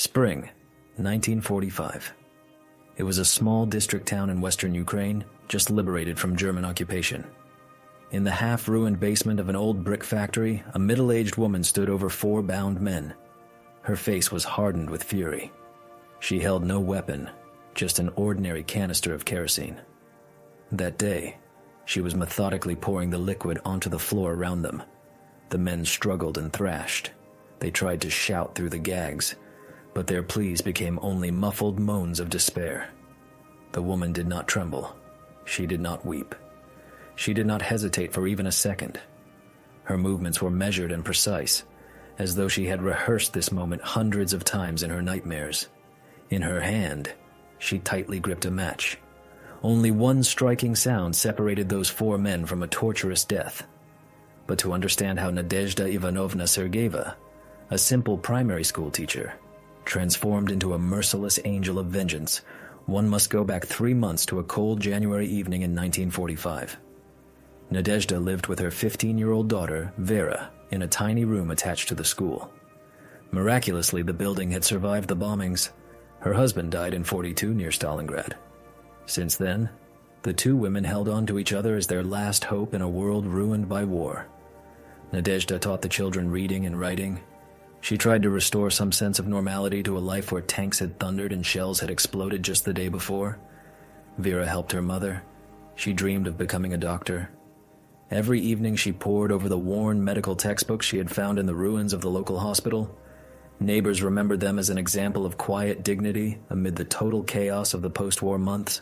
Spring, 1945. It was a small district town in western Ukraine, just liberated from German occupation. In the half-ruined basement of an old brick factory, a middle-aged woman stood over 4 bound men. Her face was hardened with fury. She held no weapon, just an ordinary canister of kerosene. That day, she was methodically pouring the liquid onto the floor around them. The men struggled and thrashed. They tried to shout through the gags, but their pleas became only muffled moans of despair. The woman did not tremble. She did not weep. She did not hesitate for even a second. Her movements were measured and precise, as though she had rehearsed this moment hundreds of times in her nightmares. In her hand, she tightly gripped a match. Only one striking sound separated those 4 men from a torturous death. But to understand how Nadezhda Ivanovna Sergeyeva, a simple primary school teacher, transformed into a merciless angel of vengeance, one must go back 3 months to a cold January evening in 1945. Nadezhda lived with her 15-year-old daughter, Vera, in a tiny room attached to the school. Miraculously, the building had survived the bombings. Her husband died in '42 near Stalingrad. Since then, the 2 women held on to each other as their last hope in a world ruined by war. Nadezhda taught the children reading and writing. She tried to restore some sense of normality to a life where tanks had thundered and shells had exploded just the day before. Vera helped her mother. She dreamed of becoming a doctor. Every evening she pored over the worn medical textbooks she had found in the ruins of the local hospital. Neighbors remembered them as an example of quiet dignity amid the total chaos of the post-war months.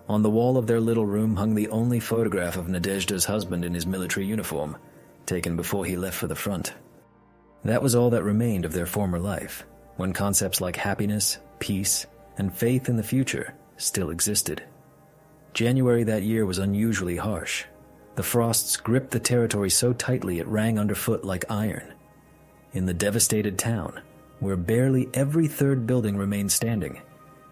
On the wall of their little room hung the only photograph of Nadezhda's husband in his military uniform, taken before he left for the front. That was all that remained of their former life, when concepts like happiness, peace, and faith in the future still existed. January that year was unusually harsh. The frosts gripped the territory so tightly it rang underfoot like iron. In the devastated town, where barely every 3rd building remained standing,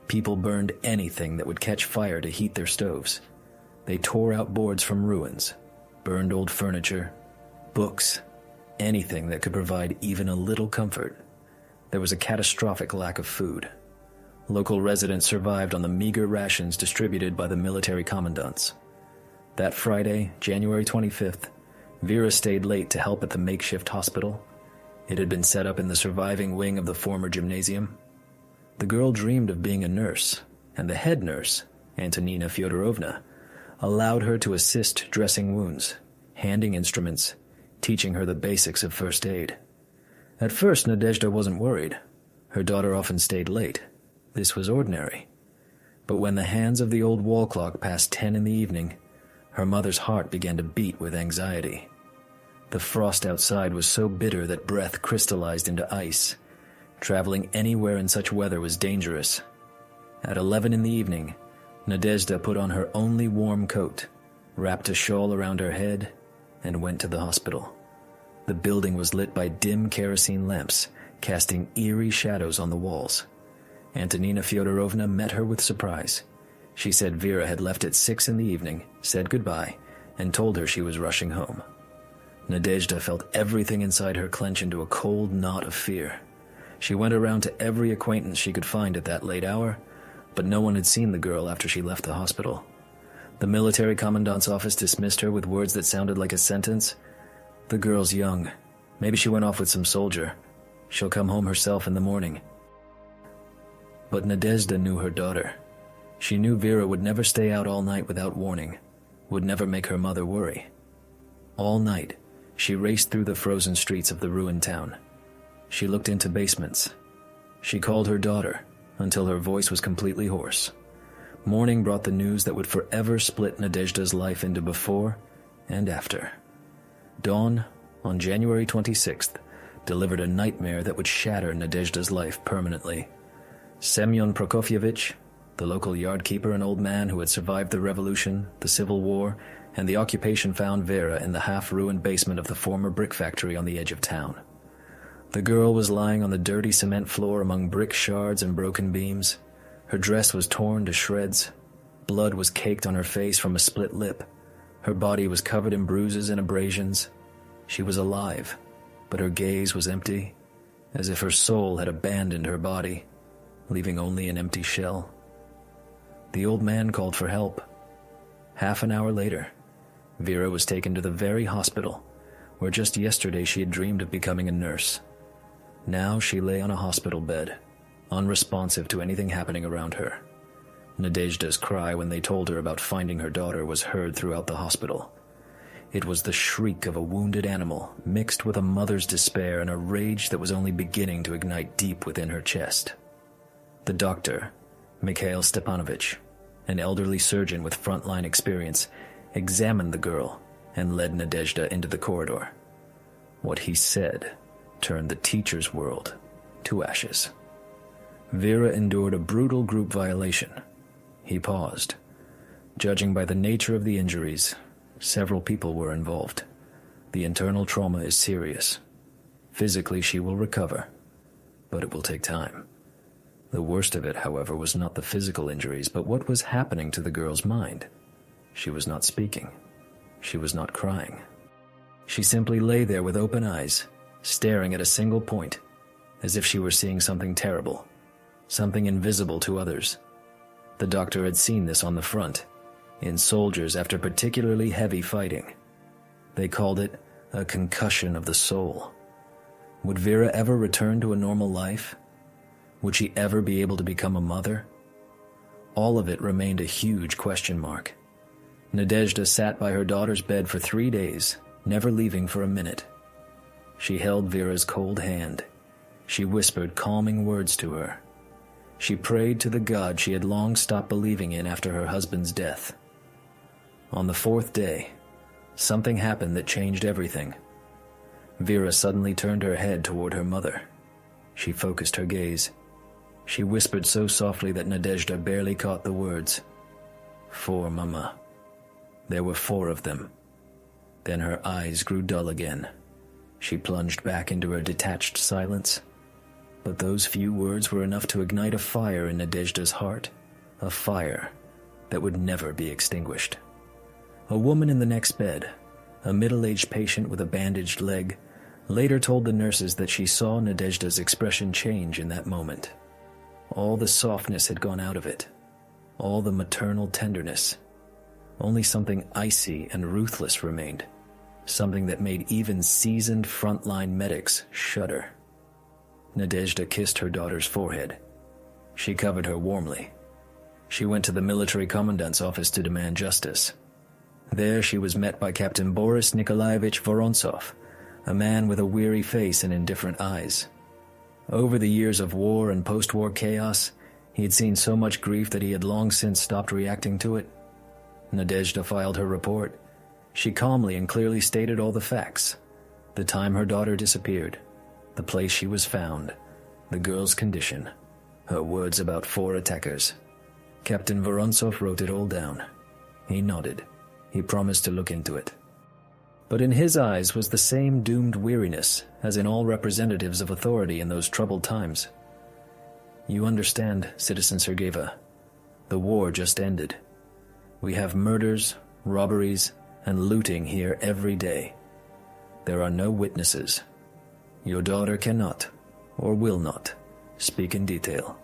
people burned anything that would catch fire to heat their stoves. They tore out boards from ruins, burned old furniture, books, anything that could provide even a little comfort. There was a catastrophic lack of food. Local residents survived on the meager rations distributed by the military commandants. That Friday, January 25th, Vera stayed late to help at the makeshift hospital. It had been set up in the surviving wing of the former gymnasium. The girl dreamed of being a nurse, and the head nurse, Antonina Fyodorovna, allowed her to assist dressing wounds, handing instruments, teaching her the basics of first aid. At first, Nadezhda wasn't worried. Her daughter often stayed late. This was ordinary. But when the hands of the old wall clock passed 10 in the evening, her mother's heart began to beat with anxiety. The frost outside was so bitter that breath crystallized into ice. Traveling anywhere in such weather was dangerous. At 11 in the evening, Nadezhda put on her only warm coat, wrapped a shawl around her head, and went to the hospital. The building was lit by dim kerosene lamps, casting eerie shadows on the walls. Antonina Fyodorovna met her with surprise. She said Vera had left at 6 in the evening, said goodbye, and told her she was rushing home. Nadezhda felt everything inside her clench into a cold knot of fear. She went around to every acquaintance she could find at that late hour, but no one had seen the girl after she left the hospital. The military commandant's office dismissed her with words that sounded like a sentence. "The girl's young. Maybe she went off with some soldier. She'll come home herself in the morning." But Nadezhda knew her daughter. She knew Vera would never stay out all night without warning, would never make her mother worry. All night, she raced through the frozen streets of the ruined town. She looked into basements. She called her daughter until her voice was completely hoarse. Morning brought the news that would forever split Nadezhda's life into before and after. Dawn, on January 26th, delivered a nightmare that would shatter Nadezhda's life permanently. Semyon Prokofyevich, the local yard keeper, an old man who had survived the revolution, the Civil War, and the occupation, found Vera in the half-ruined basement of the former brick factory on the edge of town. The girl was lying on the dirty cement floor among brick shards and broken beams. Her dress was torn to shreds. Blood was caked on her face from a split lip. Her body was covered in bruises and abrasions. She was alive, but her gaze was empty. as if her soul had abandoned her body, leaving only an empty shell. The old man called for help. Half an hour later, Vera was taken to the very hospital where just yesterday she had dreamed of becoming a nurse. Now she lay on a hospital bed, unresponsive to anything happening around her. Nadezhda's cry when they told her about finding her daughter was heard throughout the hospital. It was the shriek of a wounded animal mixed with a mother's despair and a rage that was only beginning to ignite deep within her chest. The doctor, Mikhail Stepanovich, an elderly surgeon with frontline experience, examined the girl and led Nadezhda into the corridor. What he said turned the teacher's world to ashes. Vera endured a brutal group violation. He paused. Judging by the nature of the injuries, several people were involved. The internal trauma is serious. Physically, she will recover, but it will take time. The worst of it, however, was not the physical injuries, but what was happening to the girl's mind. She was not speaking. She was not crying. She simply lay there with open eyes, staring at a single point, as if she were seeing something terrible, something invisible to others. The doctor had seen this on the front, in soldiers after particularly heavy fighting. They called it a concussion of the soul. Would Vera ever return to a normal life? Would she ever be able to become a mother? All of it remained a huge question mark. Nadezhda sat by her daughter's bed for 3 days, never leaving for a minute. She held Vera's cold hand. She whispered calming words to her. She prayed to the God she had long stopped believing in after her husband's death. On the 4th day, something happened that changed everything. Vera suddenly turned her head toward her mother. She focused her gaze. She whispered so softly that Nadezhda barely caught the words. 4, Mama. There were 4 of them. Then her eyes grew dull again. She plunged back into her detached silence. But those few words were enough to ignite a fire in Nadezhda's heart, a fire that would never be extinguished. A woman in the next bed, a middle-aged patient with a bandaged leg, later told the nurses that she saw Nadezhda's expression change in that moment. All the softness had gone out of it, all the maternal tenderness. Only something icy and ruthless remained, something that made even seasoned frontline medics shudder. Nadezhda kissed her daughter's forehead. She covered her warmly. She went to the military commandant's office to demand justice. There she was met by Captain Boris Nikolaevich Vorontsov, a man with a weary face and indifferent eyes. Over the years of war and post-war chaos, he had seen so much grief that he had long since stopped reacting to it. Nadezhda filed her report. She calmly and clearly stated all the facts: the time her daughter disappeared, the place she was found, the girl's condition, her words about 4 attackers. Captain Vorontsov wrote it all down. He nodded. He promised to look into it. But in his eyes was the same doomed weariness as in all representatives of authority in those troubled times. You understand, Citizen Sergeyeva. The war just ended. We have murders, robberies, and looting here every day. There are no witnesses. Your daughter cannot, or will not, speak in detail.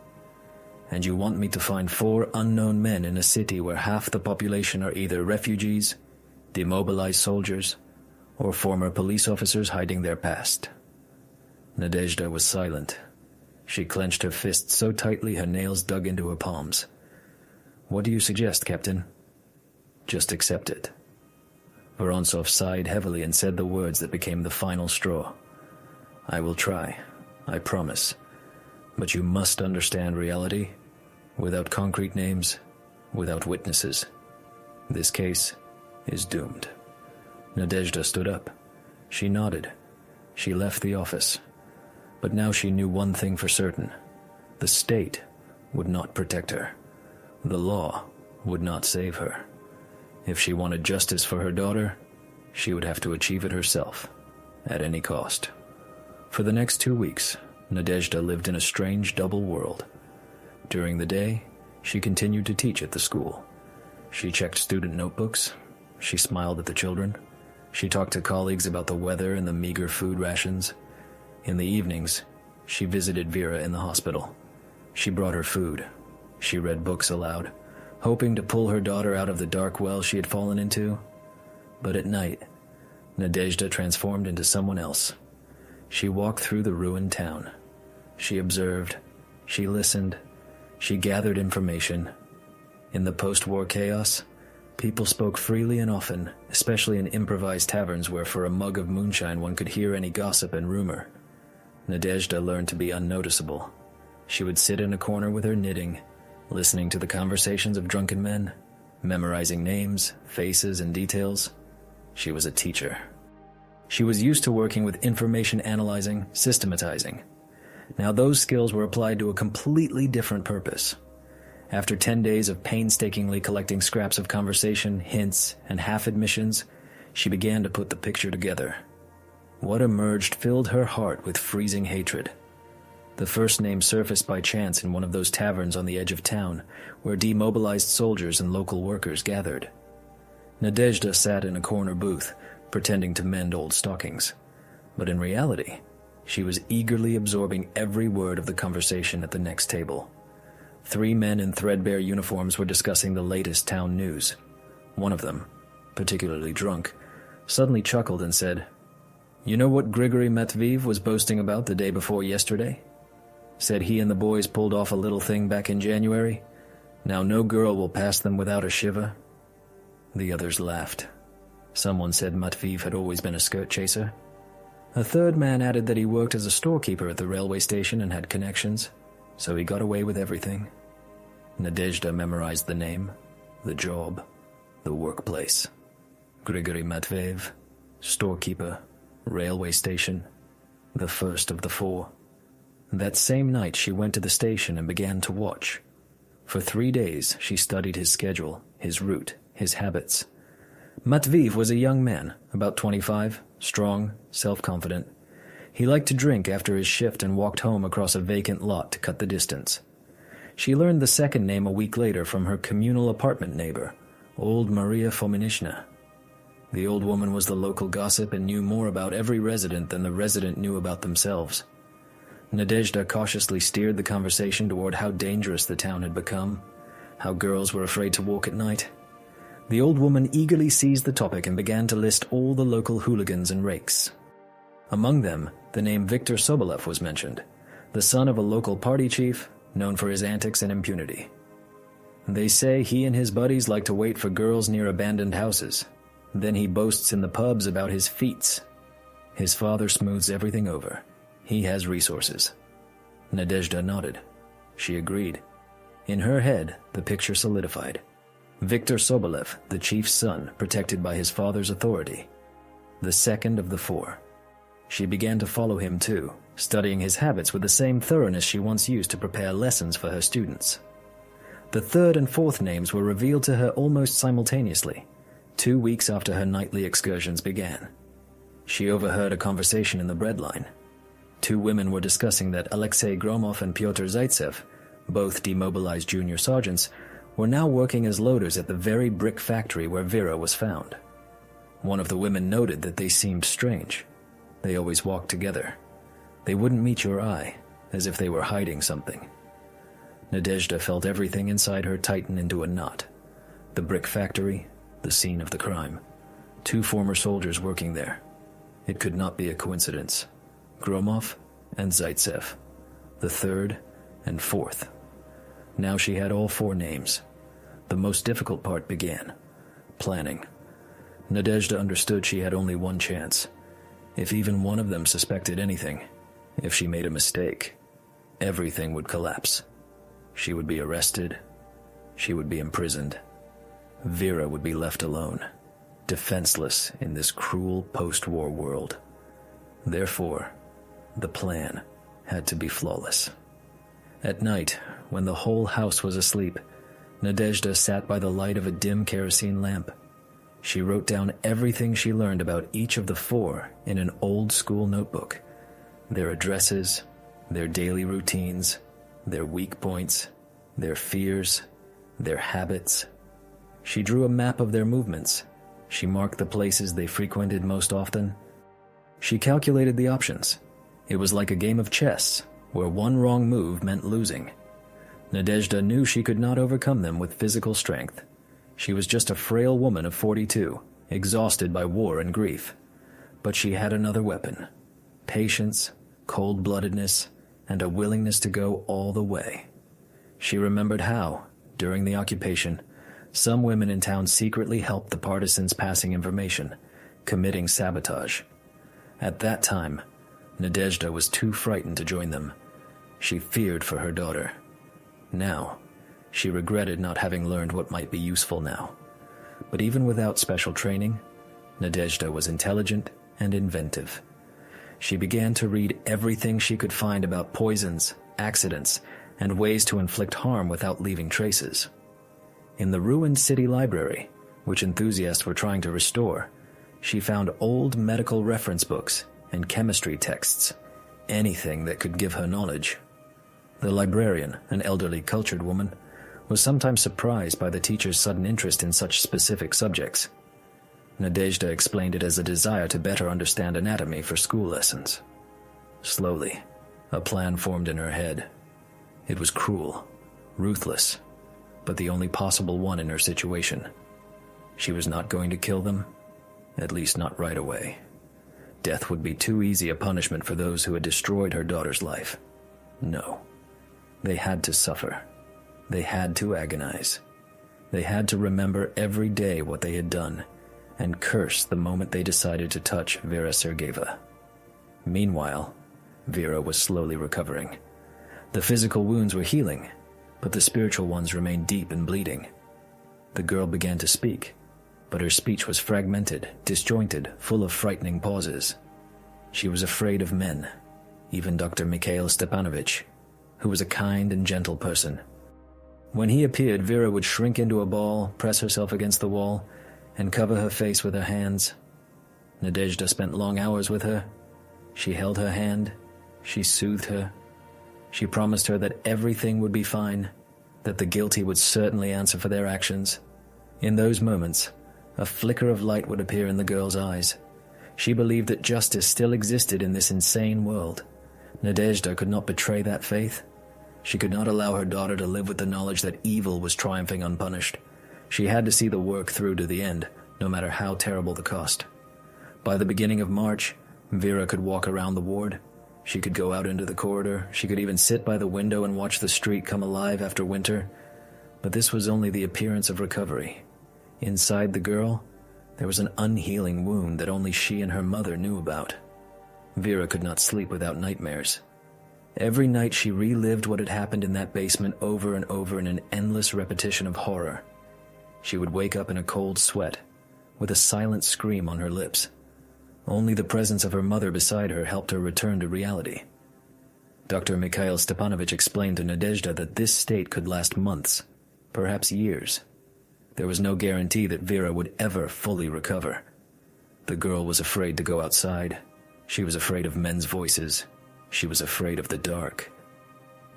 And you want me to find 4 unknown men in a city where half the population are either refugees, demobilized soldiers, or former police officers hiding their past. Nadezhda was silent. She clenched her fists so tightly her nails dug into her palms. What do you suggest, Captain? Just accept it. Vorontsov sighed heavily and said the words that became the final straw. I will try, I promise. But you must understand reality. Without concrete names, without witnesses, this case is doomed. Nadezhda stood up. She nodded. She left the office. But now she knew one thing for certain. The state would not protect her. The law would not save her. If she wanted justice for her daughter, she would have to achieve it herself, at any cost. For the next 2 weeks, Nadezhda lived in a strange double world. During the day, she continued to teach at the school. She checked student notebooks. She smiled at the children. She talked to colleagues about the weather and the meager food rations. In the evenings, She visited Vera in the hospital. She brought her food. She read books aloud, hoping to pull her daughter out of the dark well she had fallen into. But at night, Nadezhda transformed into someone else. She walked through the ruined town. She observed. She listened. She gathered information. In the post-war chaos, people spoke freely and often, especially in improvised taverns where for a mug of moonshine one could hear any gossip and rumor. Nadezhda learned to be unnoticeable. She would sit in a corner with her knitting, listening to the conversations of drunken men, memorizing names, faces, and details. She was a teacher. She was used to working with information analyzing, systematizing. Now those skills were applied to a completely different purpose. After 10 days of painstakingly collecting scraps of conversation, hints, and half-admissions, she began to put the picture together. What emerged filled her heart with freezing hatred. The first name surfaced by chance in one of those taverns on the edge of town, where demobilized soldiers and local workers gathered. Nadezhda sat in a corner booth, pretending to mend old stockings. But in reality, she was eagerly absorbing every word of the conversation at the next table. 3 men in threadbare uniforms were discussing the latest town news. One of them, particularly drunk, suddenly chuckled and said, "You know what Grigory Matveev was boasting about the day before yesterday? Said he and the boys pulled off a little thing back in January. Now no girl will pass them without a shiver." The others laughed. Someone said Matveev had always been a skirt chaser. A third man added that he worked as a storekeeper at the railway station and had connections, so he got away with everything. Nadezhda memorized the name, the job, the workplace. Grigory Matveev, storekeeper, railway station, the first of the 4. That same night she went to the station and began to watch. For 3 days she studied his schedule, his route, his habits. Matveev was a young man, about 25, strong, self-confident. He liked to drink after his shift and walked home across a vacant lot to cut the distance. She learned the second name a week later from her communal apartment neighbor, old Maria Fominishna. The old woman was the local gossip and knew more about every resident than the resident knew about themselves. Nadezhda cautiously steered the conversation toward how dangerous the town had become, how girls were afraid to walk at night. The old woman eagerly seized the topic and began to list all the local hooligans and rakes. Among them, the name Viktor Sobolev was mentioned, the son of a local party chief known for his antics and impunity. They say he and his buddies like to wait for girls near abandoned houses. Then he boasts in the pubs about his feats. His father smooths everything over. He has resources. Nadezhda nodded. She agreed. In her head, the picture solidified. Viktor Sobolev, the chief's son, protected by his father's authority. The second of the 4. She began to follow him too, studying his habits with the same thoroughness she once used to prepare lessons for her students. The third and fourth names were revealed to her almost simultaneously, 2 weeks after her nightly excursions began. She overheard a conversation in the breadline. 2 women were discussing that Alexei Gromov and Pyotr Zaitsev, both demobilized junior sergeants, were now working as loaders at the very brick factory where Vera was found. One of the women noted that they seemed strange. They always walked together. They wouldn't meet your eye, as if they were hiding something. Nadezhda felt everything inside her tighten into a knot. The brick factory, the scene of the crime. 2 former soldiers working there. It could not be a coincidence. Gromov and Zaitsev, the third and fourth. Now she had all 4 names. The most difficult part began. Planning. Nadezhda understood she had only one chance. If even one of them suspected anything, if she made a mistake, everything would collapse. She would be arrested. She would be imprisoned. Vera would be left alone, defenseless in this cruel post-war world. Therefore, the plan had to be flawless. At night, when the whole house was asleep, Nadezhda sat by the light of a dim kerosene lamp. She wrote down everything she learned about each of the 4 in an old-school notebook. Their addresses, their daily routines, their weak points, their fears, their habits. She drew a map of their movements. She marked the places they frequented most often. She calculated the options. It was like a game of chess, where one wrong move meant losing. Nadezhda knew she could not overcome them with physical strength. She was just a frail woman of 42, exhausted by war and grief. But she had another weapon: patience, cold-bloodedness, and a willingness to go all the way. She remembered how, during the occupation, some women in town secretly helped the partisans passing information, committing sabotage. At that time, Nadezhda was too frightened to join them. She feared for her daughter. Now, she regretted not having learned what might be useful now. But even without special training, Nadezhda was intelligent and inventive. She began to read everything she could find about poisons, accidents, and ways to inflict harm without leaving traces. In the ruined city library, which enthusiasts were trying to restore, she found old medical reference books and chemistry texts, anything that could give her knowledge. The librarian, an elderly cultured woman, was sometimes surprised by the teacher's sudden interest in such specific subjects. Nadezhda explained it as a desire to better understand anatomy for school lessons. Slowly, a plan formed in her head. It was cruel, ruthless, but the only possible one in her situation. She was not going to kill them, at least not right away. Death would be too easy a punishment for those who had destroyed her daughter's life. No. They had to suffer. They had to agonize. They had to remember every day what they had done, and curse the moment they decided to touch Vera Sergeyeva. Meanwhile, Vera was slowly recovering. The physical wounds were healing, but the spiritual ones remained deep and bleeding. The girl began to speak, but her speech was fragmented, disjointed, full of frightening pauses. She was afraid of men, even Dr. Mikhail Stepanovich, who was a kind and gentle person. When he appeared, Vera would shrink into a ball, press herself against the wall, and cover her face with her hands. Nadezhda spent long hours with her. She held her hand. She soothed her. She promised her that everything would be fine, that the guilty would certainly answer for their actions. In those moments, a flicker of light would appear in the girl's eyes. She believed that justice still existed in this insane world. Nadezhda could not betray that faith. She could not allow her daughter to live with the knowledge that evil was triumphing unpunished. She had to see the work through to the end, no matter how terrible the cost. By the beginning of March, Vera could walk around the ward. She could go out into the corridor. She could even sit by the window and watch the street come alive after winter. But this was only the appearance of recovery. Inside the girl, there was an unhealing wound that only she and her mother knew about. Vera could not sleep without nightmares. Every night she relived what had happened in that basement over and over in an endless repetition of horror. She would wake up in a cold sweat, with a silent scream on her lips. Only the presence of her mother beside her helped her return to reality. Dr. Mikhail Stepanovich explained to Nadezhda that this state could last months, perhaps years. There was no guarantee that Vera would ever fully recover. The girl was afraid to go outside. She was afraid of men's voices. She was afraid of the dark.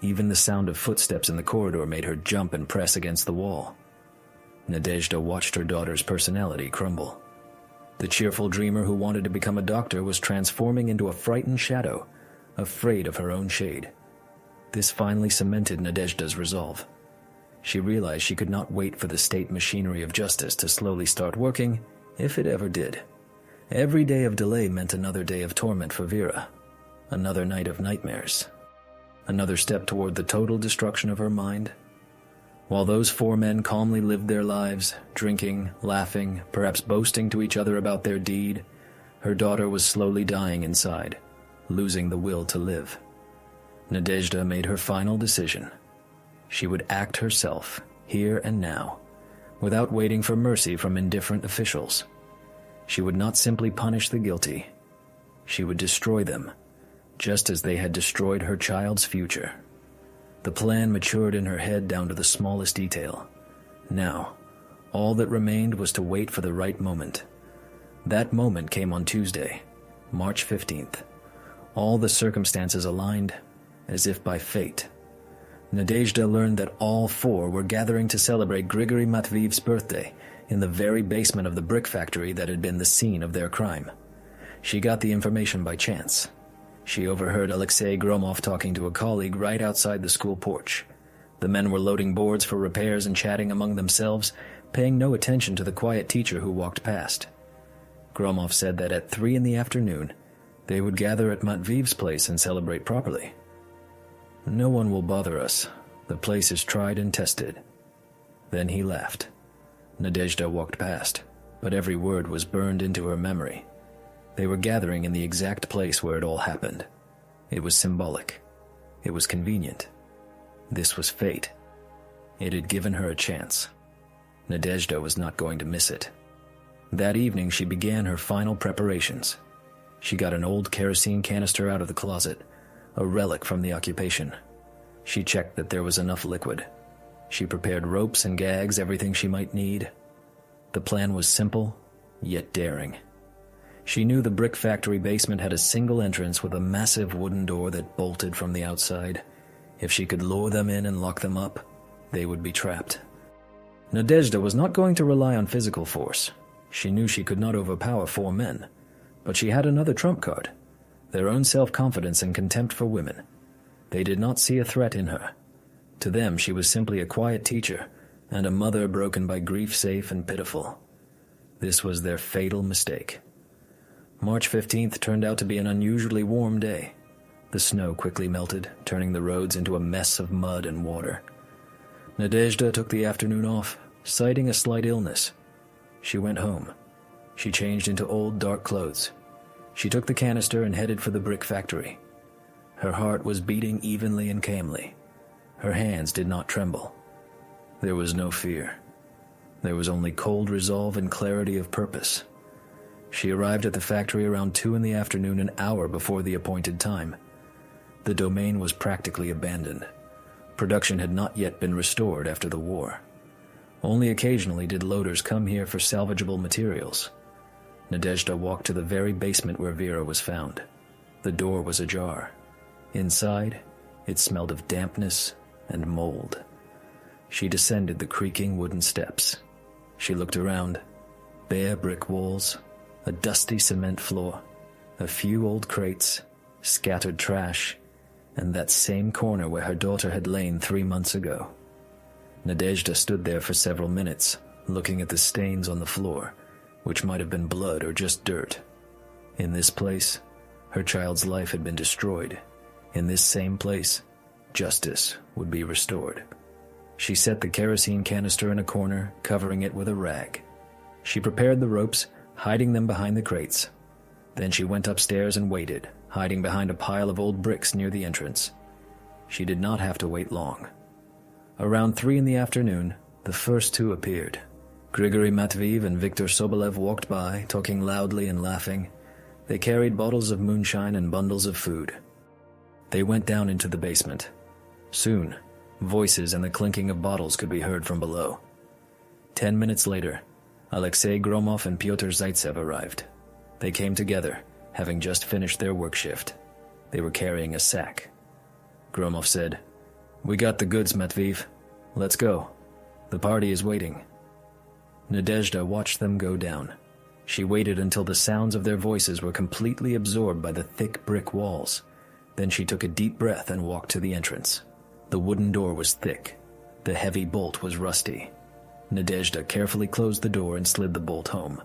Even the sound of footsteps in the corridor made her jump and press against the wall. Nadezhda watched her daughter's personality crumble. The cheerful dreamer who wanted to become a doctor was transforming into a frightened shadow, afraid of her own shade. This finally cemented Nadezhda's resolve. She realized she could not wait for the state machinery of justice to slowly start working, if it ever did. Every day of delay meant another day of torment for Vera, another night of nightmares, another step toward the total destruction of her mind. While those four men calmly lived their lives, drinking, laughing, perhaps boasting to each other about their deed, her daughter was slowly dying inside, losing the will to live. Nadezhda made her final decision. She would act herself, here and now, without waiting for mercy from indifferent officials. She would not simply punish the guilty. She would destroy them, just as they had destroyed her child's future. The plan matured in her head down to the smallest detail. Now, all that remained was to wait for the right moment. That moment came on Tuesday, March 15th. All the circumstances aligned, as if by fate. Nadezhda learned that all four were gathering to celebrate Grigory Matveev's birthday in the very basement of the brick factory that had been the scene of their crime. She got the information by chance. She overheard Alexei Gromov talking to a colleague right outside the school porch. The men were loading boards for repairs and chatting among themselves, paying no attention to the quiet teacher who walked past. Gromov said that at 3 p.m, they would gather at Matveyev's place and celebrate properly. "No one will bother us. The place is tried and tested." Then he left. Nadezhda walked past, but every word was burned into her memory. They were gathering in the exact place where it all happened. It was symbolic. It was convenient. This was fate. It had given her a chance. Nadezhda was not going to miss it. That evening she began her final preparations. She got an old kerosene canister out of the closet, a relic from the occupation. She checked that there was enough liquid. She prepared ropes and gags, everything she might need. The plan was simple, yet daring. She knew the brick factory basement had a single entrance with a massive wooden door that bolted from the outside. If she could lure them in and lock them up, they would be trapped. Nadezhda was not going to rely on physical force. She knew she could not overpower 4 men, but she had another trump card: their own self-confidence and contempt for women. They did not see a threat in her. To them, she was simply a quiet teacher and a mother broken by grief, safe and pitiful. This was their fatal mistake. March 15th turned out to be an unusually warm day. The snow quickly melted, turning the roads into a mess of mud and water. Nadezhda took the afternoon off, citing a slight illness. She went home. She changed into old, dark clothes. She took the canister and headed for the brick factory. Her heart was beating evenly and calmly. Her hands did not tremble. There was no fear. There was only cold resolve and clarity of purpose. She arrived at the factory around 2 p.m, an hour before the appointed time. The domain was practically abandoned. Production had not yet been restored after the war. Only occasionally did loaders come here for salvageable materials. Nadezhda walked to the very basement where Vera was found. The door was ajar. Inside, it smelled of dampness and mold. She descended the creaking wooden steps. She looked around. Bare brick walls, a dusty cement floor, a few old crates, scattered trash, and that same corner where her daughter had lain 3 months ago. Nadezhda stood there for several minutes, looking at the stains on the floor, which might have been blood or just dirt. In this place, her child's life had been destroyed. In this same place, justice would be restored. She set the kerosene canister in a corner, covering it with a rag. She prepared the ropes, hiding them behind the crates. Then she went upstairs and waited, hiding behind a pile of old bricks near the entrance. She did not have to wait long. Around 3 p.m, the first 2 appeared. Grigory Matveyev and Viktor Sobolev walked by, talking loudly and laughing. They carried bottles of moonshine and bundles of food. They went down into the basement. Soon, voices and the clinking of bottles could be heard from below. 10 minutes later, Alexei Gromov and Pyotr Zaitsev arrived. They came together, having just finished their work shift. They were carrying a sack. Gromov said, "We got the goods, Matveyev. Let's go. The party is waiting." Nadezhda watched them go down. She waited until the sounds of their voices were completely absorbed by the thick brick walls. Then she took a deep breath and walked to the entrance. The wooden door was thick. The heavy bolt was rusty. Nadezhda carefully closed the door and slid the bolt home.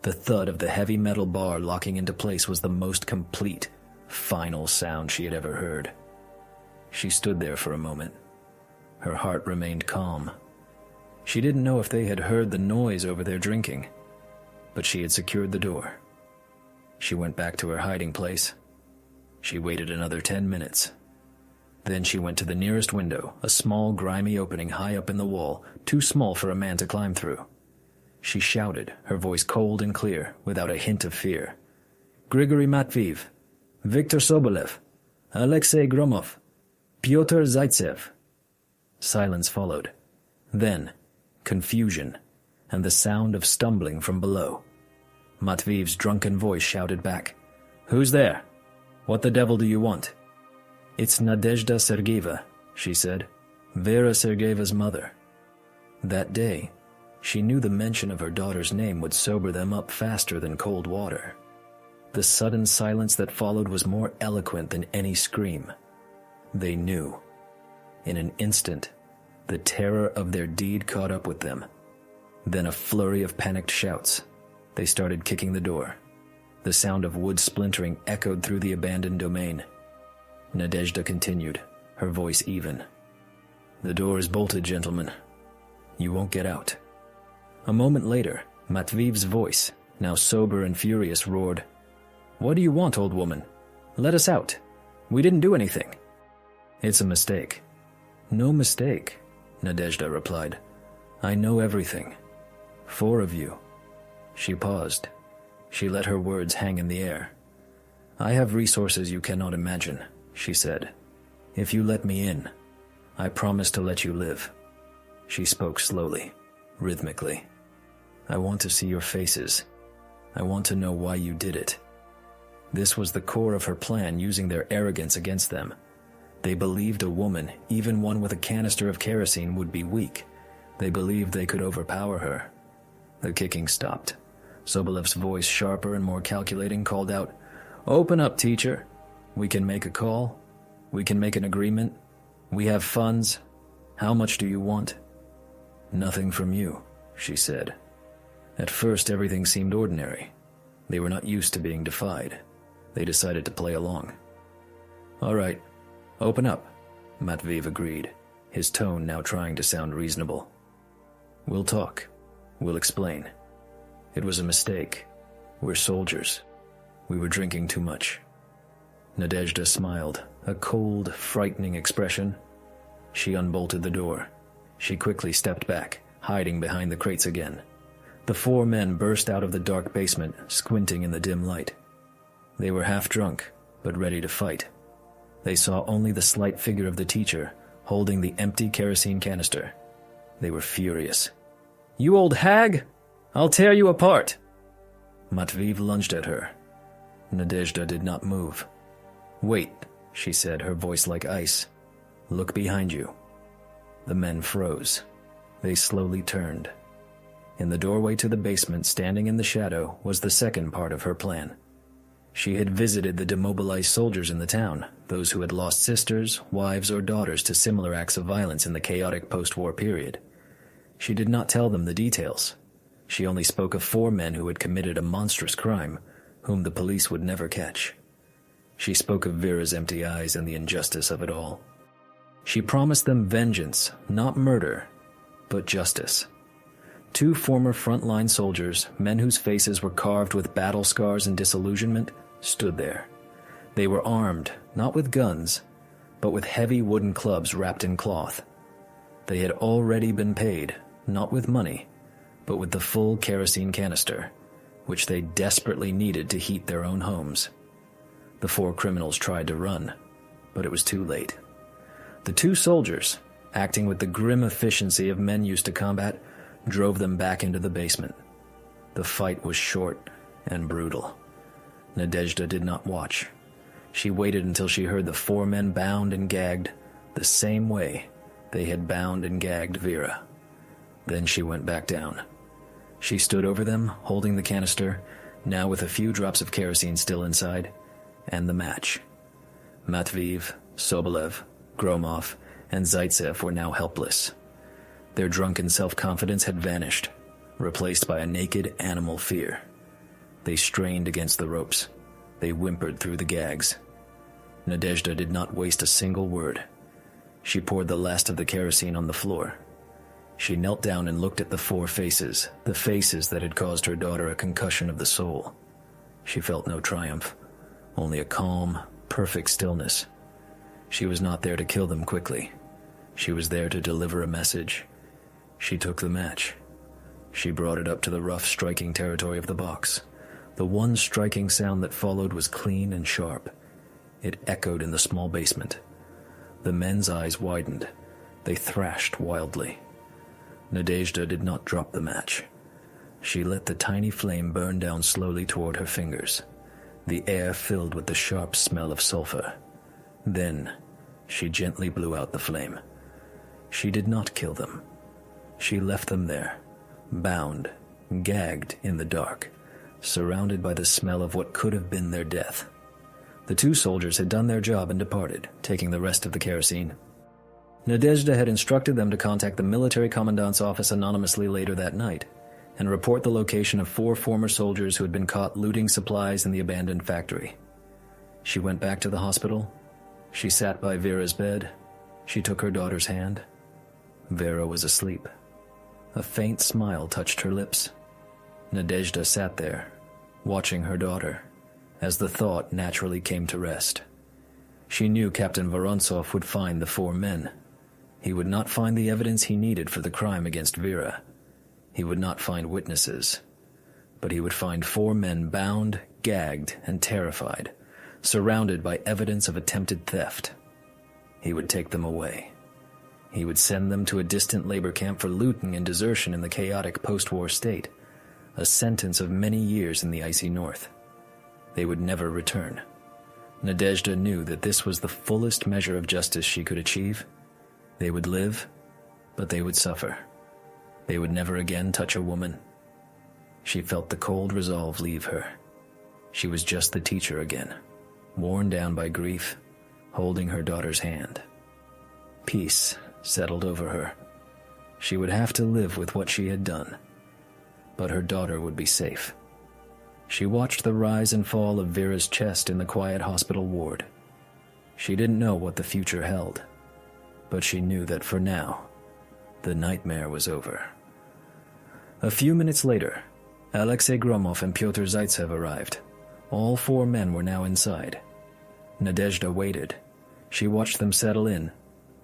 The thud of the heavy metal bar locking into place was the most complete, final sound she had ever heard. She stood there for a moment. Her heart remained calm. She didn't know if they had heard the noise over their drinking, but she had secured the door. She went back to her hiding place. She waited another 10 minutes. Then she went to the nearest window, a small, grimy opening high up in the wall, too small for a man to climb through. She shouted, her voice cold and clear, without a hint of fear. "Grigory Matveyev, Viktor Sobolev, Alexei Gromov, Pyotr Zaitsev." Silence followed. Then, confusion, and the sound of stumbling from below. Matveyev's drunken voice shouted back, "Who's there? What the devil do you want?" "It's Nadezhda Sergeyeva," she said, "Vera Sergeyeva's mother." That day, she knew the mention of her daughter's name would sober them up faster than cold water. The sudden silence that followed was more eloquent than any scream. They knew. In an instant, the terror of their deed caught up with them. Then a flurry of panicked shouts. They started kicking the door. The sound of wood splintering echoed through the abandoned domain. Nadezhda continued, her voice even. "The door is bolted, gentlemen. You won't get out." A moment later, Matveev's voice, now sober and furious, roared, "What do you want, old woman? Let us out. We didn't do anything." "It's a mistake." "No mistake," Nadezhda replied. "I know everything. 4 of you." She paused. She let her words hang in the air. "I have resources you cannot imagine," she said. "If you let me in, I promise to let you live." She spoke slowly, rhythmically. "I want to see your faces. I want to know why you did it." This was the core of her plan, using their arrogance against them. They believed a woman, even one with a canister of kerosene, would be weak. They believed they could overpower her. The kicking stopped. Sobolev's voice, sharper and more calculating, called out, "Open up, teacher. We can make a call. We can make an agreement. We have funds. How much do you want?" "Nothing from you," she said. At first, everything seemed ordinary. They were not used to being defied. They decided to play along. "All right, open up," Matveev agreed, his tone now trying to sound reasonable. "We'll talk. We'll explain. It was a mistake. We're soldiers. We were drinking too much." Nadezhda smiled, a cold, frightening expression. She unbolted the door. She quickly stepped back, hiding behind the crates again. The 4 men burst out of the dark basement, squinting in the dim light. They were half drunk, but ready to fight. They saw only the slight figure of the teacher, holding the empty kerosene canister. They were furious. "You old hag! I'll tear you apart!" Matveev lunged at her. Nadezhda did not move. "Wait," she said, her voice like ice. "Look behind you." The men froze. They slowly turned. In the doorway to the basement, standing in the shadow, was the second part of her plan. She had visited the demobilized soldiers in the town, those who had lost sisters, wives, or daughters to similar acts of violence in the chaotic post-war period. She did not tell them the details. She only spoke of 4 men who had committed a monstrous crime, whom the police would never catch. She spoke of Vera's empty eyes and the injustice of it all. She promised them vengeance, not murder, but justice. 2 former frontline soldiers, men whose faces were carved with battle scars and disillusionment, stood there. They were armed, not with guns, but with heavy wooden clubs wrapped in cloth. They had already been paid, not with money, but with the full kerosene canister, which they desperately needed to heat their own homes. The 4 criminals tried to run, but it was too late. The 2 soldiers, acting with the grim efficiency of men used to combat, drove them back into the basement. The fight was short and brutal. Nadezhda did not watch. She waited until she heard the 4 men bound and gagged the same way they had bound and gagged Vera. Then she went back down. She stood over them, holding the canister, now with a few drops of kerosene still inside, and the match. Matveev, Sobolev, Gromov, and Zaitsev were now helpless. Their drunken self-confidence had vanished, replaced by a naked animal fear. They strained against the ropes. They whimpered through the gags. Nadezhda did not waste a single word. She poured the last of the kerosene on the floor. She knelt down and looked at the 4 faces, the faces that had caused her daughter a concussion of the soul. She felt no triumph, only a calm, perfect stillness. She was not there to kill them quickly. She was there to deliver a message. She took the match. She brought it up to the rough, striking territory of the box. The one striking sound that followed was clean and sharp. It echoed in the small basement. The men's eyes widened. They thrashed wildly. Nadezhda did not drop the match. She let the tiny flame burn down slowly toward her fingers. The air filled with the sharp smell of sulfur. Then, she gently blew out the flame. She did not kill them. She left them there, bound, gagged in the dark, surrounded by the smell of what could have been their death. The two soldiers had done their job and departed, taking the rest of the kerosene. Nadezhda had instructed them to contact the military commandant's office anonymously later that night and report the location of 4 former soldiers who had been caught looting supplies in the abandoned factory. She went back to the hospital. She sat by Vera's bed. She took her daughter's hand. Vera was asleep. A faint smile touched her lips. Nadezhda sat there, watching her daughter, as the thought naturally came to rest. She knew Captain Vorontsov would find the 4 men. He would not find the evidence he needed for the crime against Vera. He would not find witnesses. But he would find 4 men bound, gagged, and terrified, surrounded by evidence of attempted theft. He would take them away. He would send them to a distant labor camp for looting and desertion in the chaotic post-war state, a sentence of many years in the icy north. They would never return. Nadezhda knew that this was the fullest measure of justice she could achieve. They would live, but they would suffer. They would never again touch a woman. She felt the cold resolve leave her. She was just the teacher again, worn down by grief, holding her daughter's hand. Peace settled over her. She would have to live with what she had done, but her daughter would be safe. She watched the rise and fall of Vera's chest in the quiet hospital ward. She didn't know what the future held, but she knew that for now, the nightmare was over. A few minutes later, Alexei Gromov and Pyotr Zaitsev arrived. All 4 men were now inside. Nadezhda waited. She watched them settle in,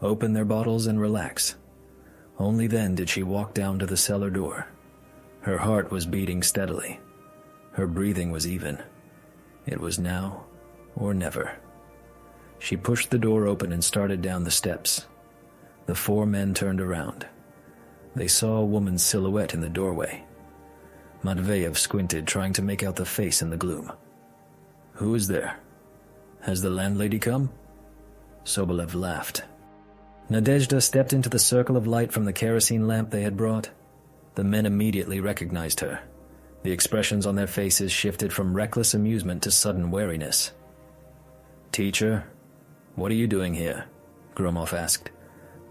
open their bottles and relax. Only then did she walk down to the cellar door. Her heart was beating steadily. Her breathing was even. It was now or never. She pushed the door open and started down the steps. The 4 men turned around. They saw a woman's silhouette in the doorway. Matveyev squinted, trying to make out the face in the gloom. "Who is there? Has the landlady come?" Sobolev laughed. Nadezhda stepped into the circle of light from the kerosene lamp they had brought. The men immediately recognized her. The expressions on their faces shifted from reckless amusement to sudden wariness. "Teacher, what are you doing here?" Gromov asked,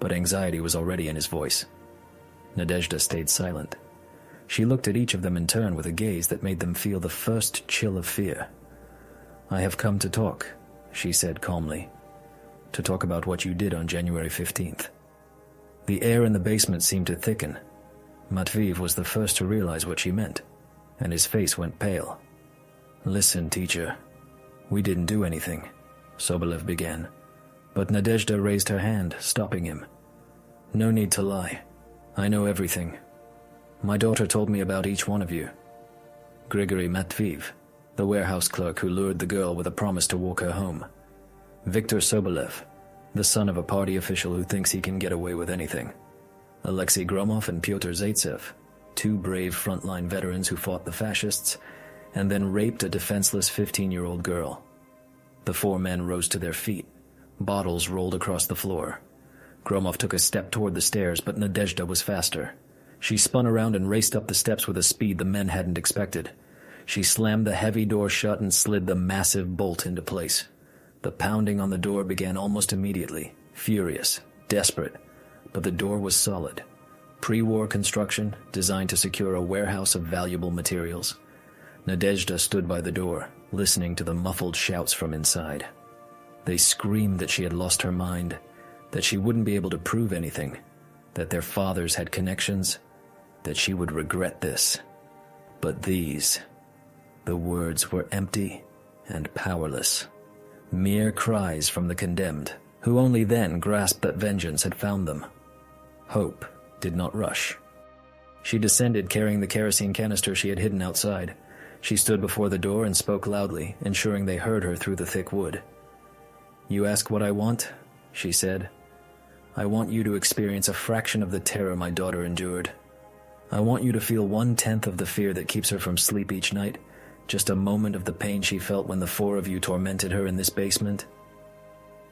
but anxiety was already in his voice. Nadezhda stayed silent. She looked at each of them in turn with a gaze that made them feel the first chill of fear. "I have come to talk," she said calmly. "To talk about what you did on January 15th. The air in the basement seemed to thicken. Matveyev was the first to realize what she meant, and his face went pale. "Listen, teacher. We didn't do anything," Sobolev began, but Nadezhda raised her hand, stopping him. "No need to lie. I know everything. My daughter told me about each one of you. Grigory Matveyev, the warehouse clerk who lured the girl with a promise to walk her home. Viktor Sobolev, the son of a party official who thinks he can get away with anything. Alexei Gromov and Pyotr Zaitsev, 2 brave frontline veterans who fought the fascists and then raped a defenseless 15-year-old girl." The 4 men rose to their feet. Bottles rolled across the floor. Gromov took a step toward the stairs, but Nadezhda was faster. She spun around and raced up the steps with a speed the men hadn't expected. She slammed the heavy door shut and slid the massive bolt into place. The pounding on the door began almost immediately, furious, desperate, but the door was solid. Pre-war construction, designed to secure a warehouse of valuable materials. Nadezhda stood by the door, listening to the muffled shouts from inside. They screamed that she had lost her mind, that she wouldn't be able to prove anything, that their fathers had connections, that she would regret this. But these, the words were empty and powerless. Mere cries from the condemned, who only then grasped that vengeance had found them. Hope did not rush. She descended carrying the kerosene canister she had hidden outside. She stood before the door and spoke loudly, ensuring they heard her through the thick wood. "You ask what I want?" she said. "I want you to experience a fraction of the terror my daughter endured. I want you to feel 1/10 of the fear that keeps her from sleep each night, just a moment of the pain she felt when the 4 of you tormented her in this basement."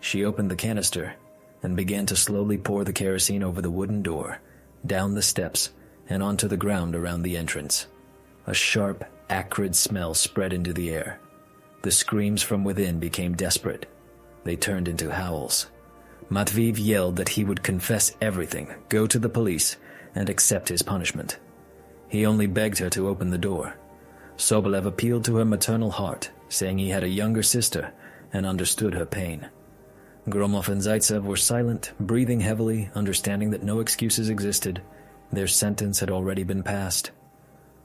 She opened the canister and began to slowly pour the kerosene over the wooden door, down the steps, and onto the ground around the entrance. A sharp, acrid smell spread into the air. The screams from within became desperate. They turned into howls. Matveev yelled that he would confess everything, go to the police, and accept his punishment. He only begged her to open the door. Sobolev appealed to her maternal heart, saying he had a younger sister and understood her pain. Gromov and Zaitsev were silent, breathing heavily, understanding that no excuses existed. Their sentence had already been passed.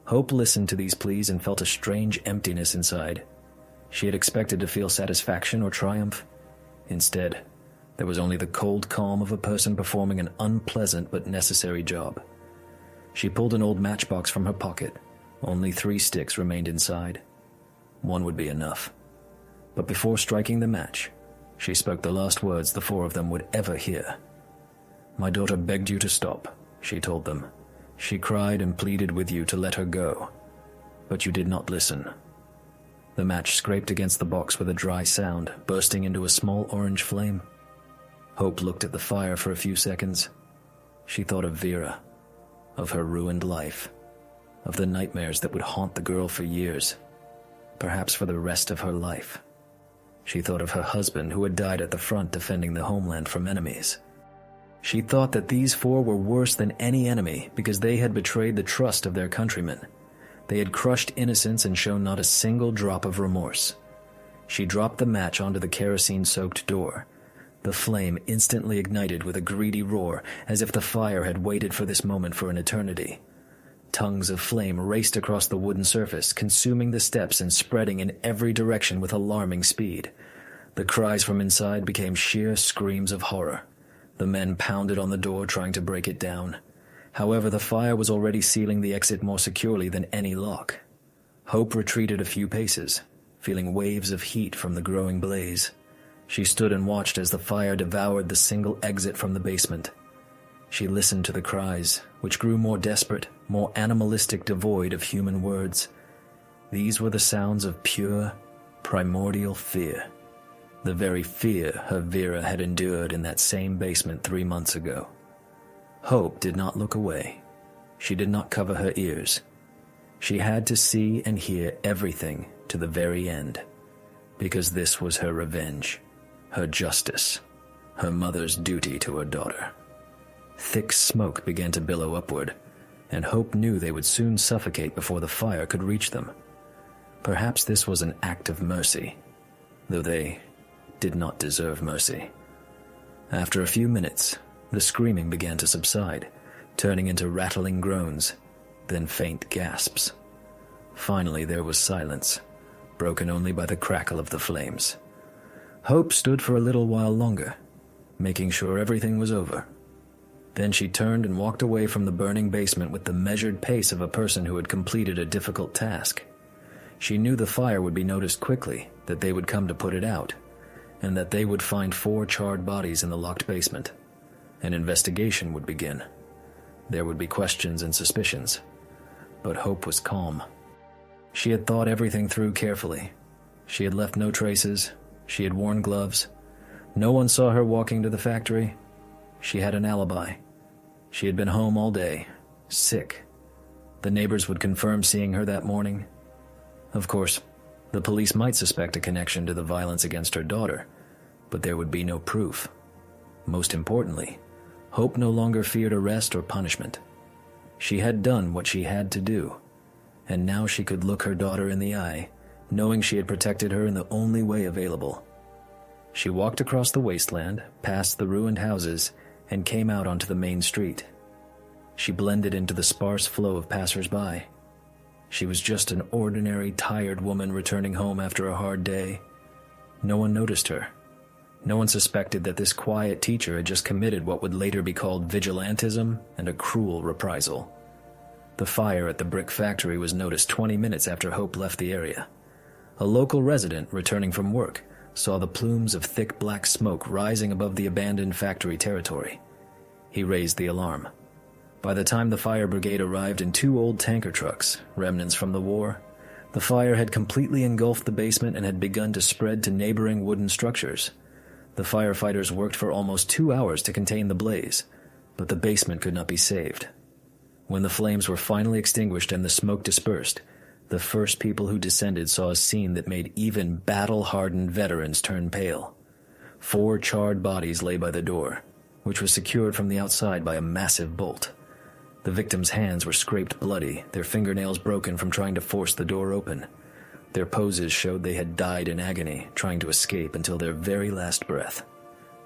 Hope listened to these pleas and felt a strange emptiness inside. She had expected to feel satisfaction or triumph. Instead, there was only the cold calm of a person performing an unpleasant but necessary job. She pulled an old matchbox from her pocket. Only 3 sticks remained inside. One would be enough. But before striking the match, she spoke the last words the 4 of them would ever hear. "My daughter begged you to stop," she told them. "She cried and pleaded with you to let her go. But you did not listen." The match scraped against the box with a dry sound, bursting into a small orange flame. Hope looked at the fire for a few seconds. She thought of Vera, of her ruined life, of the nightmares that would haunt the girl for years, perhaps for the rest of her life. She thought of her husband who had died at the front defending the homeland from enemies. She thought that these 4 were worse than any enemy because they had betrayed the trust of their countrymen. They had crushed innocence and shown not a single drop of remorse. She dropped the match onto the kerosene-soaked door. The flame instantly ignited with a greedy roar, as if the fire had waited for this moment for an eternity. Tongues of flame raced across the wooden surface, consuming the steps and spreading in every direction with alarming speed. The cries from inside became sheer screams of horror. The men pounded on the door, trying to break it down. However, the fire was already sealing the exit more securely than any lock. Hope retreated a few paces, feeling waves of heat from the growing blaze. She stood and watched as the fire devoured the single exit from the basement. She listened to the cries, which grew more desperate, more animalistic, devoid of human words. These were the sounds of pure, primordial fear. The very fear her Vera had endured in that same basement 3 months ago. Hope did not look away. She did not cover her ears. She had to see and hear everything to the very end, because this was her revenge, her justice, her mother's duty to her daughter. Thick smoke began to billow upward, and Hope knew they would soon suffocate before the fire could reach them. Perhaps this was an act of mercy, though they did not deserve mercy. After a few minutes, the screaming began to subside, turning into rattling groans, then faint gasps. Finally, there was silence, broken only by the crackle of the flames. Hope stood for a little while longer, making sure everything was over. Then she turned and walked away from the burning basement with the measured pace of a person who had completed a difficult task. She knew the fire would be noticed quickly, that they would come to put it out, and that they would find 4 charred bodies in the locked basement. An investigation would begin. There would be questions and suspicions, but Hope was calm. She had thought everything through carefully. She had left no traces. She had worn gloves. No one saw her walking to the factory. She had an alibi. She had been home all day, sick. The neighbors would confirm seeing her that morning. Of course, the police might suspect a connection to the violence against her daughter, but there would be no proof. Most importantly, Hope no longer feared arrest or punishment. She had done what she had to do, and now she could look her daughter in the eye, knowing she had protected her in the only way available. She walked across the wasteland, past the ruined houses, and came out onto the main street. She blended into the sparse flow of passers-by. She was just an ordinary, tired woman returning home after a hard day. No one noticed her. No one suspected that this quiet teacher had just committed what would later be called vigilantism and a cruel reprisal. The fire at the brick factory was noticed 20 minutes after Hope left the area. A local resident, returning from work, saw the plumes of thick black smoke rising above the abandoned factory territory. He raised the alarm. By the time the fire brigade arrived in 2 old tanker trucks, remnants from the war, the fire had completely engulfed the basement and had begun to spread to neighboring wooden structures. The firefighters worked for almost 2 hours to contain the blaze, but the basement could not be saved. When the flames were finally extinguished and the smoke dispersed, The first people who descended saw a scene that made even battle-hardened veterans turn pale. 4 charred bodies lay by the door, which was secured from the outside by a massive bolt. The victims' hands were scraped bloody, their fingernails broken from trying to force the door open. Their poses showed they had died in agony, trying to escape until their very last breath.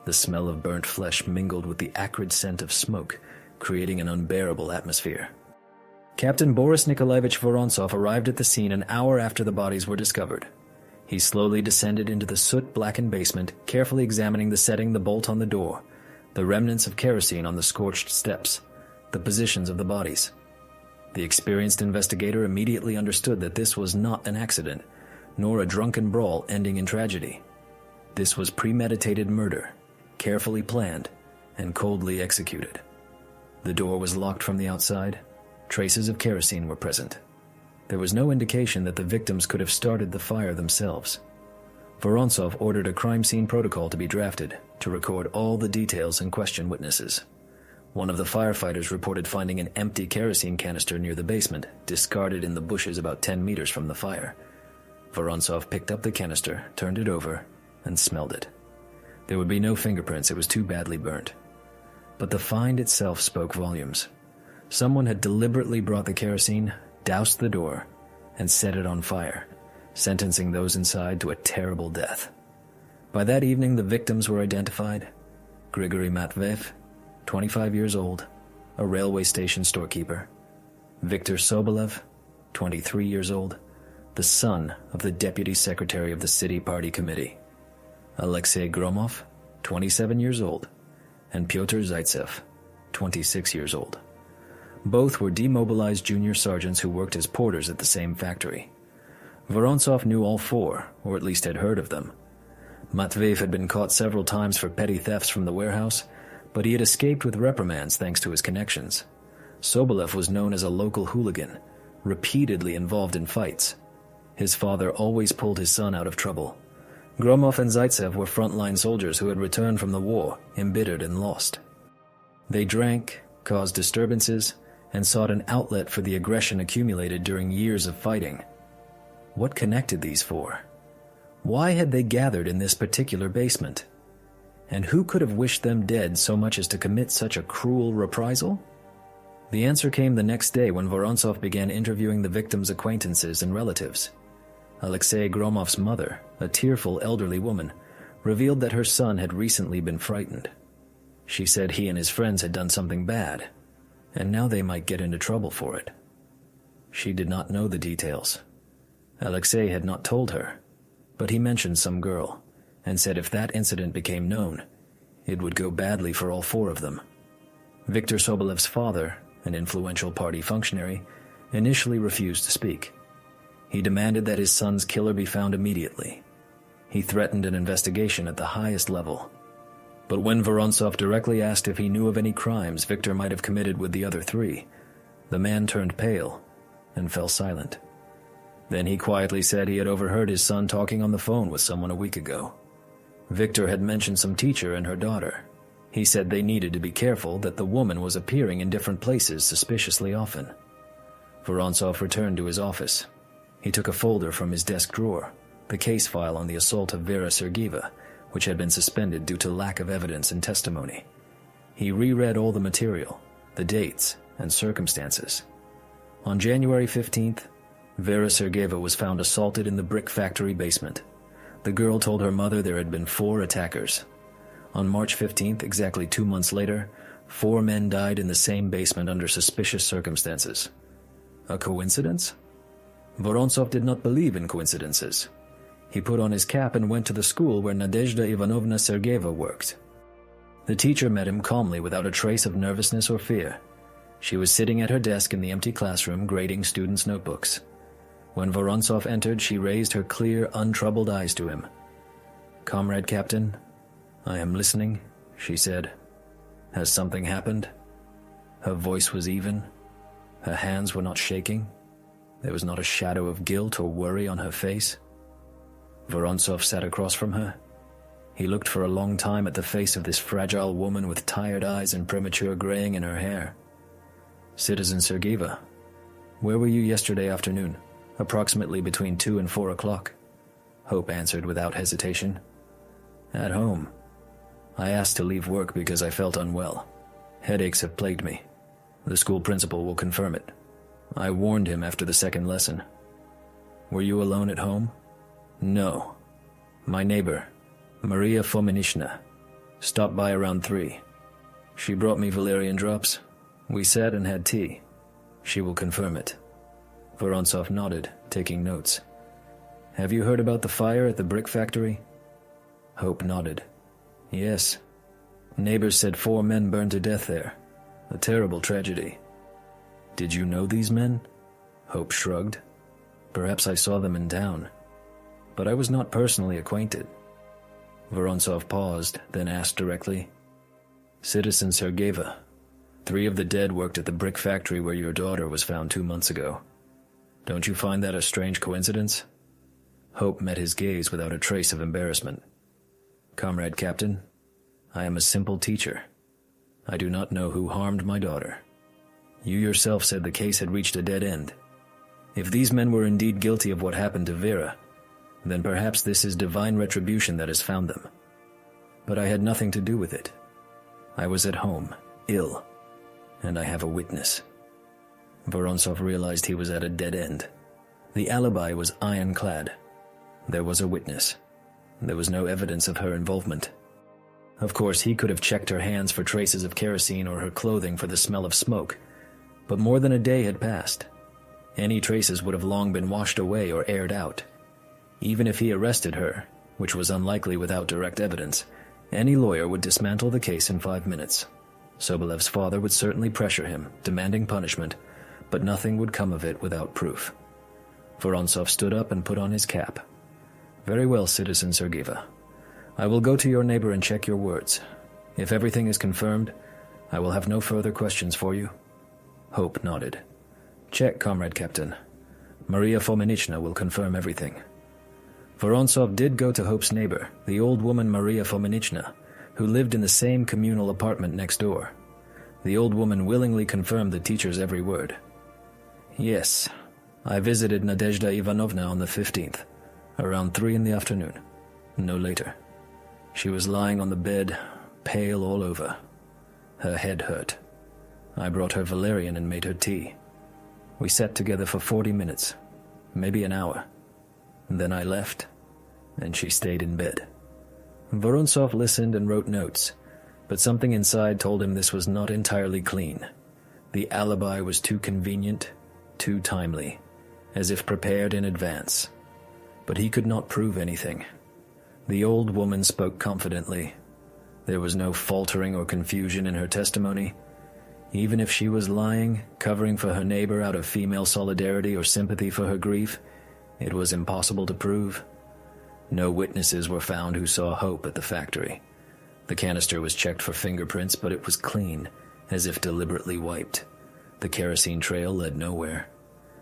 The smell of burnt flesh mingled with the acrid scent of smoke, creating an unbearable atmosphere. Captain Boris Nikolaevich Vorontsov arrived at the scene an hour after the bodies were discovered. He slowly descended into the soot-blackened basement, carefully examining the setting, the bolt on the door, the remnants of kerosene on the scorched steps, the positions of the bodies. The experienced investigator immediately understood that this was not an accident, nor a drunken brawl ending in tragedy. This was premeditated murder, carefully planned and coldly executed. The door was locked from the outside. Traces of kerosene were present. There was no indication that the victims could have started the fire themselves. Vorontsov ordered a crime scene protocol to be drafted to record all the details and question witnesses. One of the firefighters reported finding an empty kerosene canister near the basement, discarded in the bushes about 10 meters from the fire. Vorontsov picked up the canister, turned it over, and smelled it. There would be no fingerprints, it was too badly burnt. But the find itself spoke volumes. Someone had deliberately brought the kerosene, doused the door, and set it on fire, sentencing those inside to a terrible death. By that evening, the victims were identified. Grigory Matveev, 25 years old, a railway station storekeeper. Viktor Sobolev, 23 years old, the son of the deputy secretary of the city party committee. Alexei Gromov, 27 years old, and Pyotr Zaitsev, 26 years old. Both were demobilized junior sergeants who worked as porters at the same factory. Vorontsov knew all 4, or at least had heard of them. Matveev had been caught several times for petty thefts from the warehouse, but he had escaped with reprimands thanks to his connections. Sobolev was known as a local hooligan, repeatedly involved in fights. His father always pulled his son out of trouble. Gromov and Zaitsev were frontline soldiers who had returned from the war, embittered and lost. They drank, caused disturbances, and sought an outlet for the aggression accumulated during years of fighting. What connected these 4? Why had they gathered in this particular basement? And who could have wished them dead so much as to commit such a cruel reprisal? The answer came the next day when Vorontsov began interviewing the victims' acquaintances and relatives. Alexei Gromov's mother, a tearful elderly woman, revealed that her son had recently been frightened. She said he and his friends had done something bad, and now they might get into trouble for it. She did not know the details. Alexei had not told her, but he mentioned some girl, and said if that incident became known, it would go badly for all 4 of them. Viktor Sobolev's father, an influential party functionary, initially refused to speak. He demanded that his son's killer be found immediately. He threatened an investigation at the highest level. But when Vorontsov directly asked if he knew of any crimes Viktor might have committed with the other 3, the man turned pale and fell silent. Then he quietly said he had overheard his son talking on the phone with someone a week ago. Viktor had mentioned some teacher and her daughter. He said they needed to be careful that the woman was appearing in different places suspiciously often. Vorontsov returned to his office. He took a folder from his desk drawer, the case file on the assault of Vera Sergeeva, which had been suspended due to lack of evidence and testimony. He reread all the material, the dates, and circumstances. On January 15th, Vera Sergeeva was found assaulted in the brick factory basement. The girl told her mother there had been 4 attackers. On March 15th, exactly 2 months later, 4 men died in the same basement under suspicious circumstances. A coincidence? Vorontsov did not believe in coincidences. He put on his cap and went to the school where Nadezhda Ivanovna Sergeeva worked. The teacher met him calmly without a trace of nervousness or fear. She was sitting at her desk in the empty classroom grading students' notebooks. When Vorontsov entered, she raised her clear, untroubled eyes to him. "Comrade Captain, I am listening," she said. "Has something happened?" Her voice was even. Her hands were not shaking. There was not a shadow of guilt or worry on her face. Vorontsov sat across from her. He looked for a long time at the face of this fragile woman with tired eyes and premature graying in her hair. "Citizen Sergeeva, where were you yesterday afternoon? approximately between 2 and 4 o'clock. Hope answered without hesitation. At home. I asked to leave work because I felt unwell. Headaches have plagued me. The school principal will confirm it. I warned him after the second lesson. Were you alone at home? No. My neighbor, Maria Fominishna, stopped by around 3. She brought me valerian drops. We sat and had tea. She will confirm it. Vorontsov nodded, taking notes. Have you heard about the fire at the brick factory? Hope nodded. Yes. Neighbors said 4 men burned to death there. A terrible tragedy. Did you know these men? Hope shrugged. Perhaps I saw them in town. But I was not personally acquainted. Vorontsov paused, then asked directly. Citizen Sergeyeva, 3 of the dead worked at the brick factory where your daughter was found 2 months ago. Don't you find that a strange coincidence? Hope met his gaze without a trace of embarrassment. Comrade Captain, I am a simple teacher. I do not know who harmed my daughter. You yourself said the case had reached a dead end. If these men were indeed guilty of what happened to Vera, then perhaps this is divine retribution that has found them. But I had nothing to do with it. I was at home, ill, and I have a witness. Vorontsov realized he was at a dead end. The alibi was ironclad. There was a witness. There was no evidence of her involvement. Of course, he could have checked her hands for traces of kerosene or her clothing for the smell of smoke, but more than a day had passed. Any traces would have long been washed away or aired out. Even if he arrested her, which was unlikely without direct evidence, any lawyer would dismantle the case in 5 minutes. Sobolev's father would certainly pressure him, demanding punishment, but nothing would come of it without proof. Vorontsov stood up and put on his cap. Very well, Citizen Sergeyeva. I will go to your neighbor and check your words. If everything is confirmed, I will have no further questions for you. Hope nodded. Check, Comrade Captain. Maria Fominishna will confirm everything. Vorontsov did go to Hope's neighbor, the old woman Maria Fominishna, who lived in the same communal apartment next door. The old woman willingly confirmed the teacher's every word. Yes, I visited Nadezhda Ivanovna on the 15th, around 3 in the afternoon, no later. She was lying on the bed, pale all over. Her head hurt. I brought her valerian and made her tea. We sat together for 40 minutes, maybe an hour. Then I left, and she stayed in bed. Vorontsov listened and wrote notes, but something inside told him this was not entirely clean. The alibi was too convenient, too timely, as if prepared in advance. But he could not prove anything. The old woman spoke confidently. There was no faltering or confusion in her testimony. Even if she was lying, covering for her neighbor out of female solidarity or sympathy for her grief, it was impossible to prove. No witnesses were found who saw Hope at the factory. The canister was checked for fingerprints, but it was clean, as if deliberately wiped. The kerosene trail led nowhere.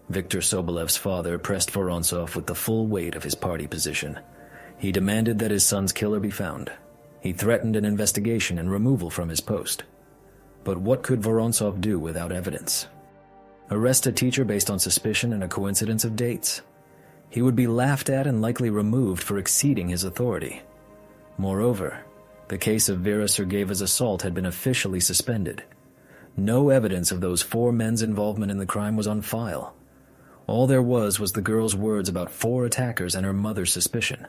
Viktor Sobolev's father pressed Vorontsov with the full weight of his party position. He demanded that his son's killer be found. He threatened an investigation and removal from his post. But what could Vorontsov do without evidence? Arrest a teacher based on suspicion and a coincidence of dates? He would be laughed at and likely removed for exceeding his authority. Moreover, the case of Vera Sergeyeva's assault had been officially suspended. No evidence of those 4 men's involvement in the crime was on file. All there was the girl's words about 4 attackers and her mother's suspicion.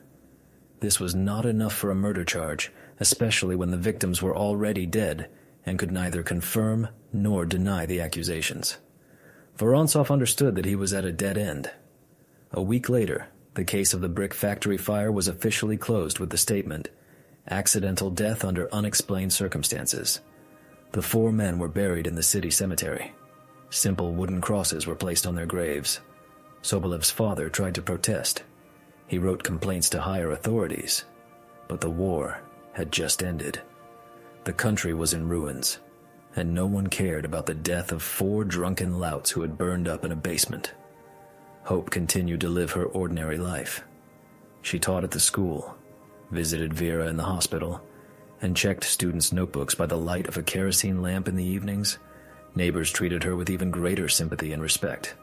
This was not enough for a murder charge, especially when the victims were already dead and could neither confirm nor deny the accusations. Vorontsov understood that he was at a dead end. A week later, the case of the brick factory fire was officially closed with the statement, "Accidental death under unexplained circumstances." The 4 men were buried in the city cemetery. Simple wooden crosses were placed on their graves. Sobolev's father tried to protest. He wrote complaints to higher authorities, but the war had just ended. The country was in ruins, and no one cared about the death of 4 drunken louts who had burned up in a basement. Hope continued to live her ordinary life. She taught at the school, visited Vera in the hospital, and checked students' notebooks by the light of a kerosene lamp in the evenings. Neighbors treated her with even greater sympathy and respect.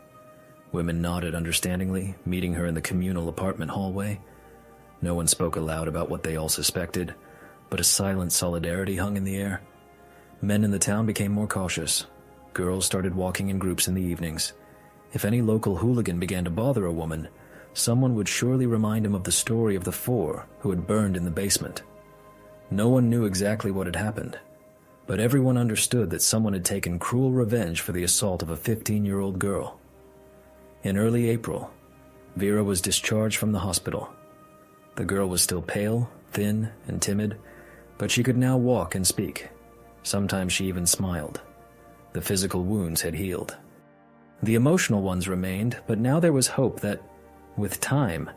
Women nodded understandingly, meeting her in the communal apartment hallway. No one spoke aloud about what they all suspected, but a silent solidarity hung in the air. Men in the town became more cautious. Girls started walking in groups in the evenings. If any local hooligan began to bother a woman, someone would surely remind him of the story of the 4 who had burned in the basement. No one knew exactly what had happened, but everyone understood that someone had taken cruel revenge for the assault of a 15-year-old girl. In early April, Vera was discharged from the hospital. The girl was still pale, thin, and timid, but she could now walk and speak. Sometimes she even smiled. The physical wounds had healed. The emotional ones remained, but now there was hope that, with time,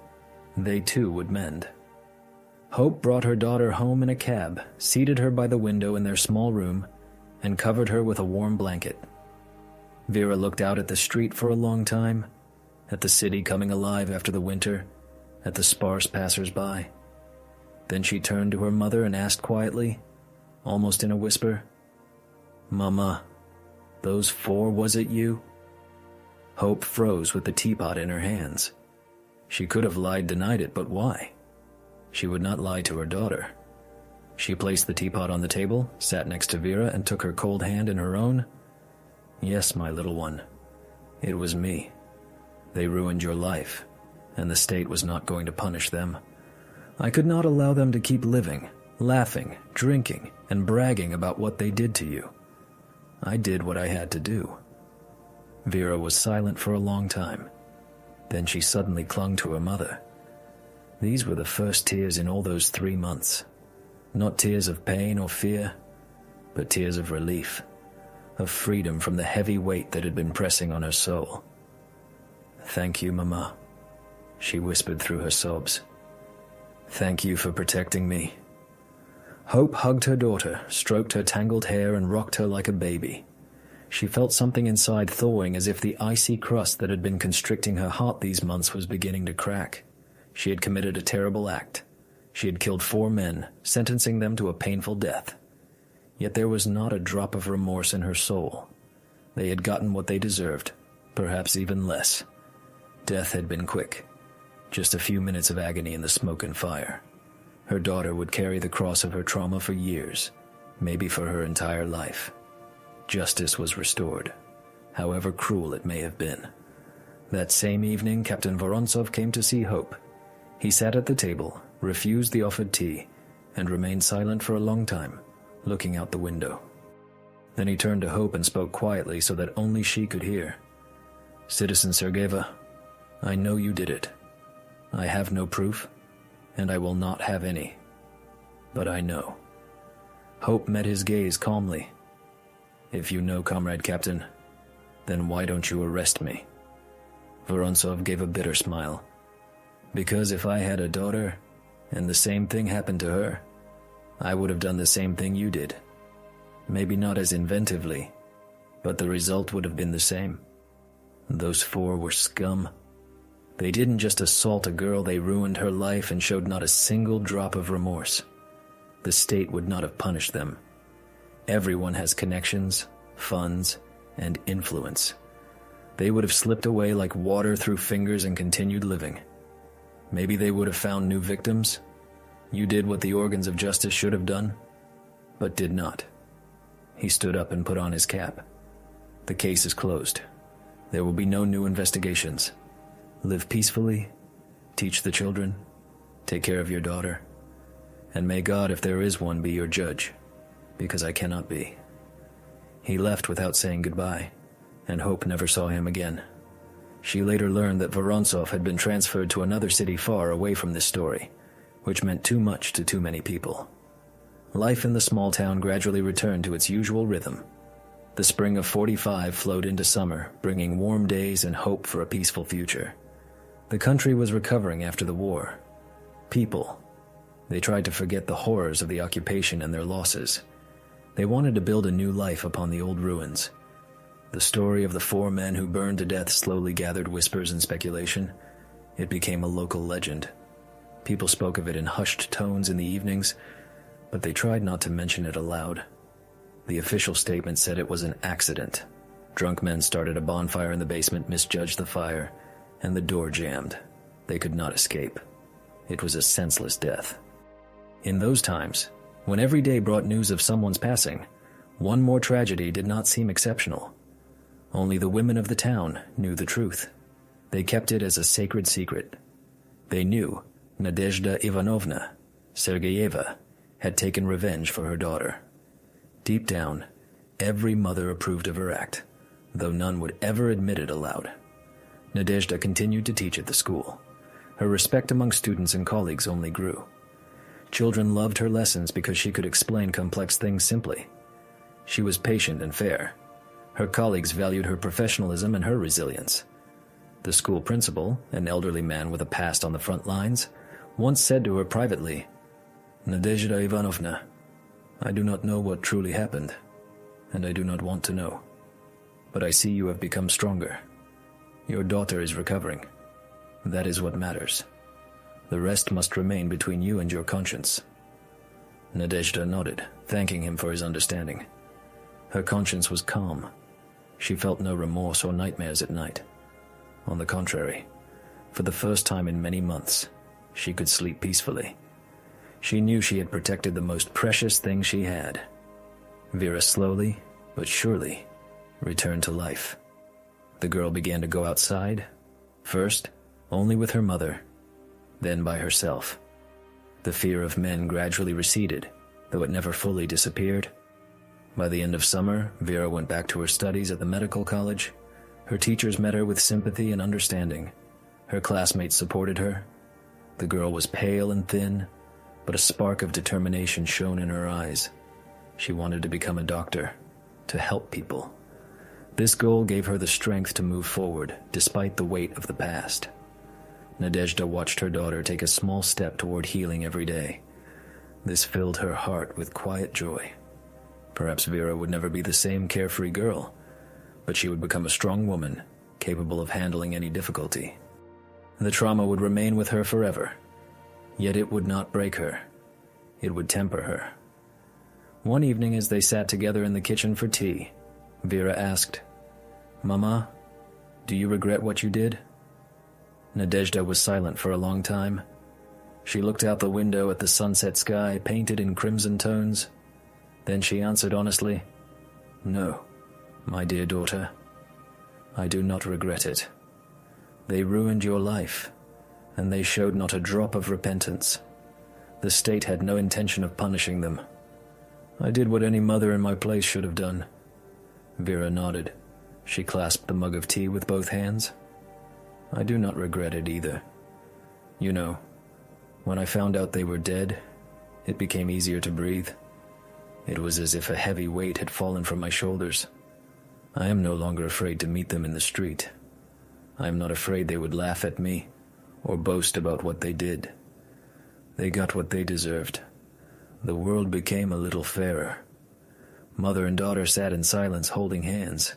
they too would mend. Hope brought her daughter home in a cab, seated her by the window in their small room, and covered her with a warm blanket. Vera looked out at the street for a long time, at the city coming alive after the winter, at the sparse passers-by. Then she turned to her mother and asked quietly, almost in a whisper, "Mama, those 4, was it you?" Hope froze with the teapot in her hands. She could have lied, denied it, but why? She would not lie to her daughter. She placed the teapot on the table, sat next to Vera, and took her cold hand in her own. "Yes, my little one. It was me. They ruined your life, and the state was not going to punish them. I could not allow them to keep living, laughing, drinking, and bragging about what they did to you. I did what I had to do." Vera was silent for a long time. Then she suddenly clung to her mother. These were the first tears in all those 3 months. Not tears of pain or fear, but tears of relief, of freedom from the heavy weight that had been pressing on her soul. "Thank you, Mama," she whispered through her sobs. "Thank you for protecting me." Hope hugged her daughter, stroked her tangled hair, and rocked her like a baby. She felt something inside thawing, as if the icy crust that had been constricting her heart these months was beginning to crack. She had committed a terrible act. She had killed 4 men, sentencing them to a painful death. Yet there was not a drop of remorse in her soul. They had gotten what they deserved, perhaps even less. Death had been quick. Just a few minutes of agony in the smoke and fire. Her daughter would carry the cross of her trauma for years, maybe for her entire life. Justice was restored, however cruel it may have been. That same evening, Captain Vorontsov came to see Hope. He sat at the table, refused the offered tea, and remained silent for a long time, looking out the window. Then he turned to Hope and spoke quietly so that only she could hear. "Citizen Sergeyeva, I know you did it. I have no proof, and I will not have any. But I know." Hope met his gaze calmly. "If you know, Comrade Captain, then why don't you arrest me?" Vorontsov gave a bitter smile. "Because if I had a daughter, and the same thing happened to her, I would have done the same thing you did. Maybe not as inventively, but the result would have been the same. Those 4 were scum. They didn't just assault a girl, they ruined her life and showed not a single drop of remorse. The state would not have punished them. Everyone has connections, funds, and influence. They would have slipped away like water through fingers and continued living. Maybe they would have found new victims. You did what the organs of justice should have done, but did not." He stood up and put on his cap. "The case is closed. There will be no new investigations. Live peacefully, teach the children, take care of your daughter, and may God, if there is one, be your judge, because I cannot be." He left without saying goodbye, and Hope never saw him again. She later learned that Vorontsov had been transferred to another city far away from this story, which meant too much to too many people. Life in the small town gradually returned to its usual rhythm. The spring of '45 flowed into summer, bringing warm days and hope for a peaceful future. The country was recovering after the war. People, they tried to forget the horrors of the occupation and their losses. They wanted to build a new life upon the old ruins. The story of the 4 men who burned to death slowly gathered whispers and speculation. It became a local legend. People spoke of it in hushed tones in the evenings, but they tried not to mention it aloud. The official statement said it was an accident, Drunk men started a bonfire in the basement, misjudged the fire, and the door jammed. They could not escape. It was a senseless death. In those times, when every day brought news of someone's passing, one more tragedy did not seem exceptional. Only the women of the town knew the truth. They kept it as a sacred secret. They knew Nadezhda Ivanovna Sergeyeva had taken revenge for her daughter. Deep down, every mother approved of her act, though none would ever admit it aloud. Nadezhda continued to teach at the school. Her respect among students and colleagues only grew. Children loved her lessons because she could explain complex things simply. She was patient and fair. Her colleagues valued her professionalism and her resilience. The school principal, an elderly man with a past on the front lines, once said to her privately, "Nadezhda Ivanovna, I do not know what truly happened, and I do not want to know. But I see you have become stronger. Your daughter is recovering. That is what matters. The rest must remain between you and your conscience." Nadezhda nodded, thanking him for his understanding. Her conscience was calm. She felt no remorse or nightmares at night. On the contrary, for the first time in many months, she could sleep peacefully. She knew she had protected the most precious thing she had. Vera slowly, but surely, returned to life. The girl began to go outside, first only with her mother, then by herself. The fear of men gradually receded, though it never fully disappeared. By the end of summer, Vera went back to her studies at the medical college. Her teachers met her with sympathy and understanding. Her classmates supported her. The girl was pale and thin, but a spark of determination shone in her eyes. She wanted to become a doctor, to help people. This goal gave her the strength to move forward, despite the weight of the past. Nadezhda watched her daughter take a small step toward healing every day. This filled her heart with quiet joy. Perhaps Vera would never be the same carefree girl, but she would become a strong woman, capable of handling any difficulty. The trauma would remain with her forever, yet it would not break her. It would temper her. One evening as they sat together in the kitchen for tea, Vera asked, "Mama, do you regret what you did?" Nadezhda was silent for a long time. She looked out the window at the sunset sky painted in crimson tones. Then she answered honestly, "No, my dear daughter, I do not regret it. They ruined your life, and they showed not a drop of repentance. The state had no intention of punishing them. I did what any mother in my place should have done." Vera nodded. She clasped the mug of tea with both hands. "I do not regret it either. You know, when I found out they were dead, it became easier to breathe. It was as if a heavy weight had fallen from my shoulders. I am no longer afraid to meet them in the street. I am not afraid they would laugh at me or boast about what they did. They got what they deserved. The world became a little fairer." Mother and daughter sat in silence, holding hands.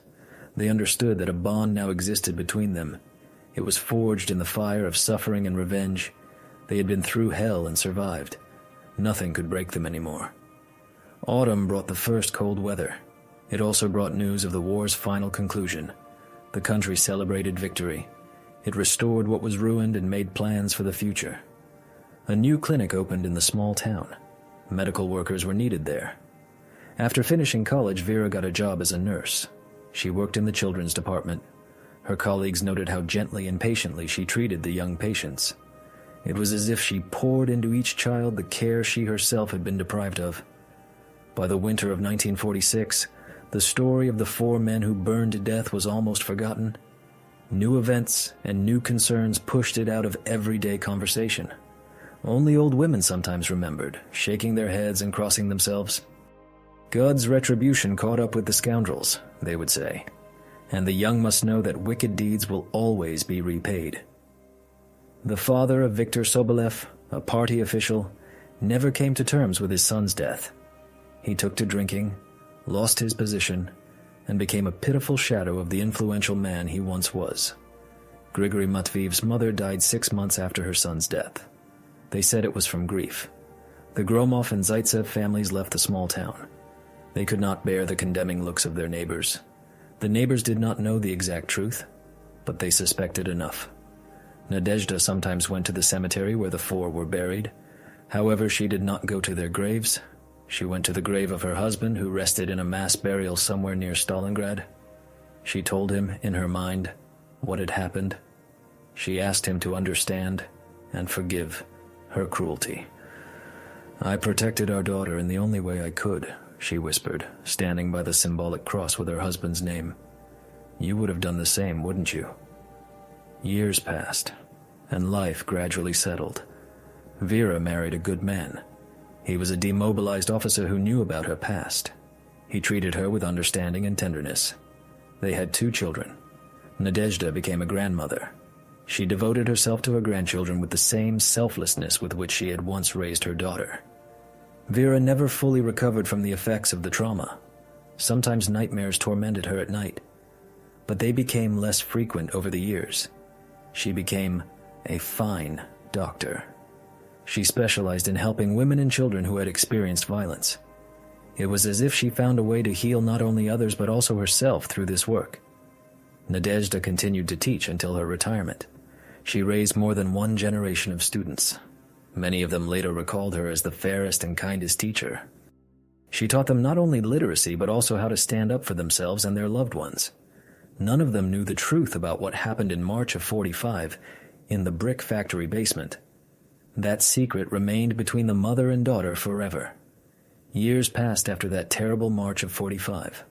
They understood that a bond now existed between them. It was forged in the fire of suffering and revenge. They had been through hell and survived. Nothing could break them anymore. Autumn brought the first cold weather. It also brought news of the war's final conclusion. The country celebrated victory. It restored what was ruined and made plans for the future. A new clinic opened in the small town. Medical workers were needed there. After finishing college, Vera got a job as a nurse. She worked in the children's department. Her colleagues noted how gently and patiently she treated the young patients. It was as if she poured into each child the care she herself had been deprived of. By the winter of 1946, the story of the 4 men who burned to death was almost forgotten. New events and new concerns pushed it out of everyday conversation. Only old women sometimes remembered, shaking their heads and crossing themselves. "God's retribution caught up with the scoundrels," they would say, "and the young must know that wicked deeds will always be repaid." The father of Viktor Sobolev, a party official, never came to terms with his son's death. He took to drinking, lost his position, and became a pitiful shadow of the influential man he once was. Grigory Matveev's mother died 6 months after her son's death. They said it was from grief. The Gromov and Zaitsev families left the small town. They could not bear the condemning looks of their neighbors. The neighbors did not know the exact truth, but they suspected enough. Nadezhda sometimes went to the cemetery where the four were buried. However, she did not go to their graves. She went to the grave of her husband, who rested in a mass burial somewhere near Stalingrad. She told him, in her mind, what had happened. She asked him to understand and forgive her cruelty. "I protected our daughter in the only way I could," she whispered, standing by the symbolic cross with her husband's name. "You would have done the same, wouldn't you?" Years passed, and life gradually settled. Vera married a good man. He was a demobilized officer who knew about her past. He treated her with understanding and tenderness. They had 2 children. Nadezhda became a grandmother. She devoted herself to her grandchildren with the same selflessness with which she had once raised her daughter. Vera never fully recovered from the effects of the trauma. Sometimes nightmares tormented her at night, but they became less frequent over the years. She became a fine doctor. She specialized in helping women and children who had experienced violence. It was as if she found a way to heal not only others but also herself through this work. Nadezhda continued to teach until her retirement. She raised more than 1 generation of students. Many of them later recalled her as the fairest and kindest teacher. She taught them not only literacy but also how to stand up for themselves and their loved ones. None of them knew the truth about what happened in March of '45 in the brick factory basement. That secret remained between the mother and daughter forever. Years passed after that terrible March of '45.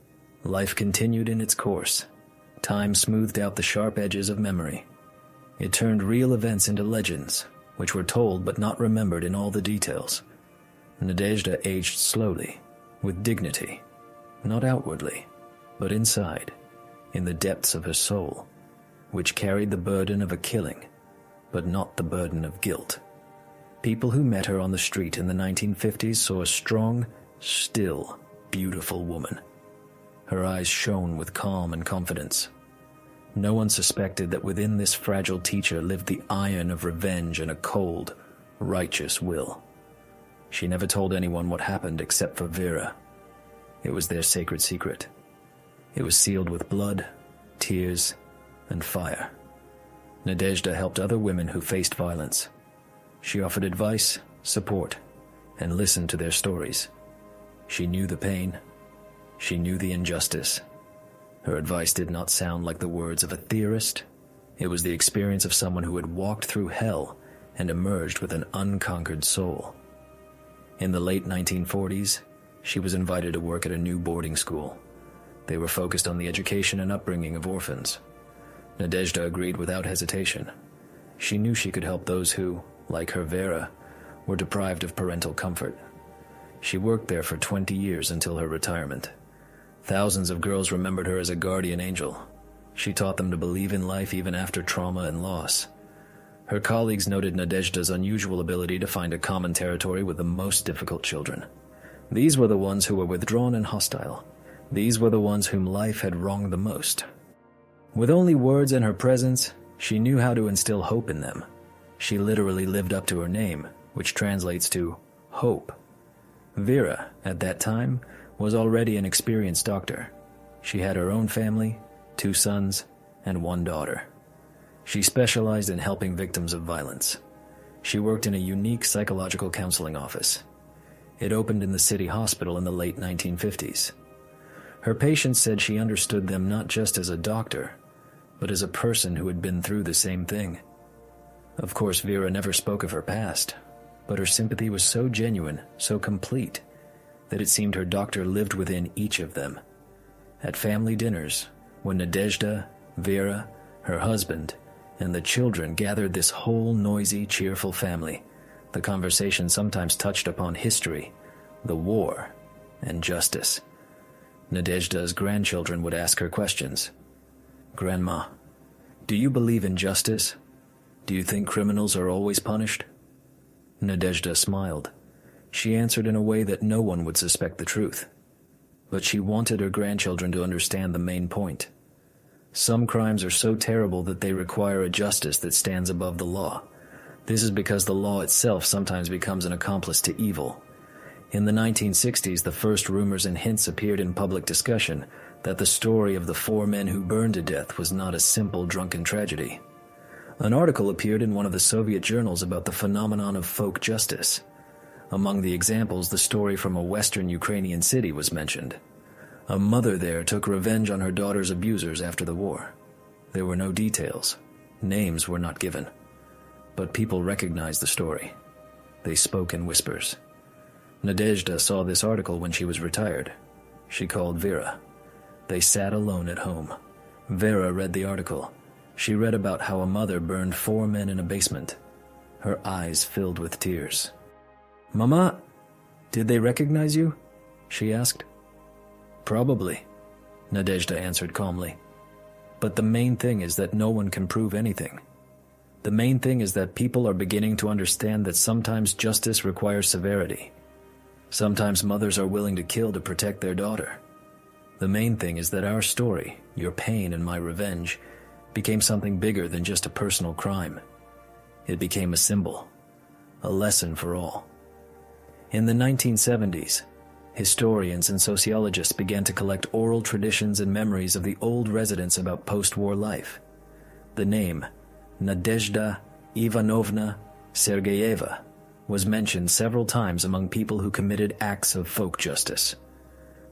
Life continued in its course. Time smoothed out the sharp edges of memory. It turned real events into legends, which were told but not remembered in all the details. Nadezhda aged slowly, with dignity, not outwardly, but inside, in the depths of her soul, which carried the burden of a killing, but not the burden of guilt. People who met her on the street in the 1950s saw a strong, still, beautiful woman. Her eyes shone with calm and confidence. No one suspected that within this fragile teacher lived the iron of revenge and a cold, righteous will. She never told anyone what happened except for Vera. It was their sacred secret. It was sealed with blood, tears, and fire. Nadezhda helped other women who faced violence. She offered advice, support, and listened to their stories. She knew the pain. She knew the injustice. Her advice did not sound like the words of a theorist. It was the experience of someone who had walked through hell and emerged with an unconquered soul. In the late 1940s, she was invited to work at a new boarding school. They were focused on the education and upbringing of orphans. Nadezhda agreed without hesitation. She knew she could help those who, like her Vera, were deprived of parental comfort. She worked there for 20 years until her retirement. Thousands of girls remembered her as a guardian angel. She taught them to believe in life even after trauma and loss. Her colleagues noted Nadezhda's unusual ability to find a common territory with the most difficult children. These were the ones who were withdrawn and hostile. These were the ones whom life had wronged the most. With only words and her presence, she knew how to instill hope in them. She literally lived up to her name, which translates to hope. Vera, at that time, was already an experienced doctor. She had her own family, 2 sons, and 1 daughter. She specialized in helping victims of violence. She worked in a unique psychological counseling office. It opened in the city hospital in the late 1950s. Her patients said she understood them not just as a doctor, but as a person who had been through the same thing. Of course, Vera never spoke of her past, but her sympathy was so genuine, so complete, that it seemed her doctor lived within each of them. At family dinners, when Nadezhda, Vera, her husband, and the children gathered this whole noisy, cheerful family, the conversation sometimes touched upon history, the war, and justice. Nadezhda's grandchildren would ask her questions. "Grandma, do you believe in justice? Do you think criminals are always punished?" Nadezhda smiled. She answered in a way that no one would suspect the truth. But she wanted her grandchildren to understand the main point. Some crimes are so terrible that they require a justice that stands above the law. This is because the law itself sometimes becomes an accomplice to evil. In the 1960s, the first rumors and hints appeared in public discussion that the story of the 4 men who burned to death was not a simple drunken tragedy. An article appeared in one of the Soviet journals about the phenomenon of folk justice. Among the examples, the story from a western Ukrainian city was mentioned. A mother there took revenge on her daughter's abusers after the war. There were no details. Names were not given. But people recognized the story. They spoke in whispers. Nadezhda saw this article when she was retired. She called Vera. They sat alone at home. Vera read the article. She read about how a mother burned 4 men in a basement. Her eyes filled with tears. "Mama, did they recognize you?" she asked. "Probably," Nadezhda answered calmly. "But the main thing is that no one can prove anything. The main thing is that people are beginning to understand that sometimes justice requires severity. Sometimes mothers are willing to kill to protect their daughter. The main thing is that our story, your pain and my revenge, became something bigger than just a personal crime. It became a symbol, a lesson for all." In the 1970s, historians and sociologists began to collect oral traditions and memories of the old residents about post-war life. The name, Nadezhda Ivanovna Sergeyeva, was mentioned several times among people who committed acts of folk justice.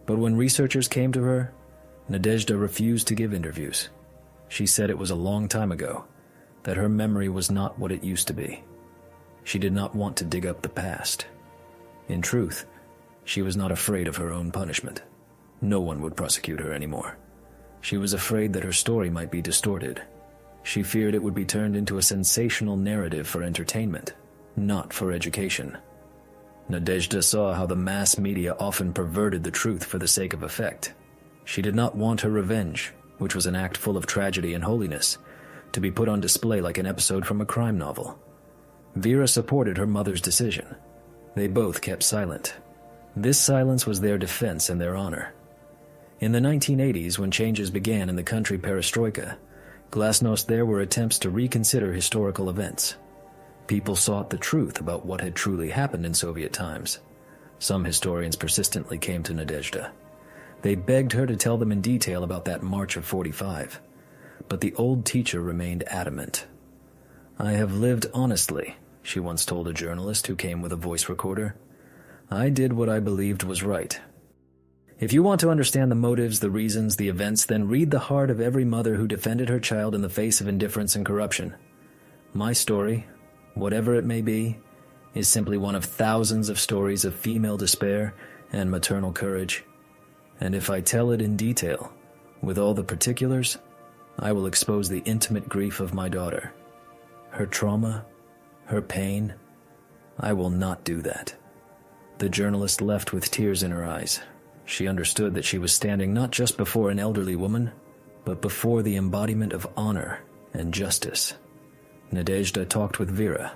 But when researchers came to her, Nadezhda refused to give interviews. She said it was a long time ago, that her memory was not what it used to be. She did not want to dig up the past. In truth, she was not afraid of her own punishment. No one would prosecute her anymore. She was afraid that her story might be distorted. She feared it would be turned into a sensational narrative for entertainment, not for education. Nadezhda saw how the mass media often perverted the truth for the sake of effect. She did not want her revenge, which was an act full of tragedy and holiness, to be put on display like an episode from a crime novel. Vera supported her mother's decision. They both kept silent. This silence was their defense and their honor. In the 1980s, when changes began in the country perestroika, glasnost there were attempts to reconsider historical events. People sought the truth about what had truly happened in Soviet times. Some historians persistently came to Nadezhda. They begged her to tell them in detail about that March of '45. But the old teacher remained adamant. "I have lived honestly," she once told a journalist who came with a voice recorder. "I did what I believed was right." If you want to understand the motives, the reasons, the events, then read the heart of every mother who defended her child in the face of indifference and corruption. My story, whatever it may be, is simply one of thousands of stories of female despair and maternal courage. And if I tell it in detail, with all the particulars, I will expose the intimate grief of my daughter. Her trauma, her pain, I will not do that. The journalist left with tears in her eyes. She understood that she was standing not just before an elderly woman, but before the embodiment of honor and justice. Nadezhda talked with Vera.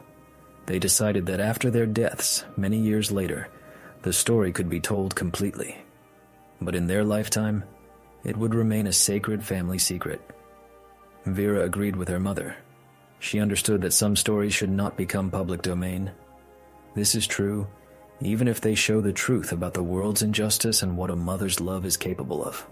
They decided that after their deaths, many years later, the story could be told completely. But in their lifetime, it would remain a sacred family secret. Vera agreed with her mother. She understood that some stories should not become public domain. This is true, even if they show the truth about the world's injustice and what a mother's love is capable of.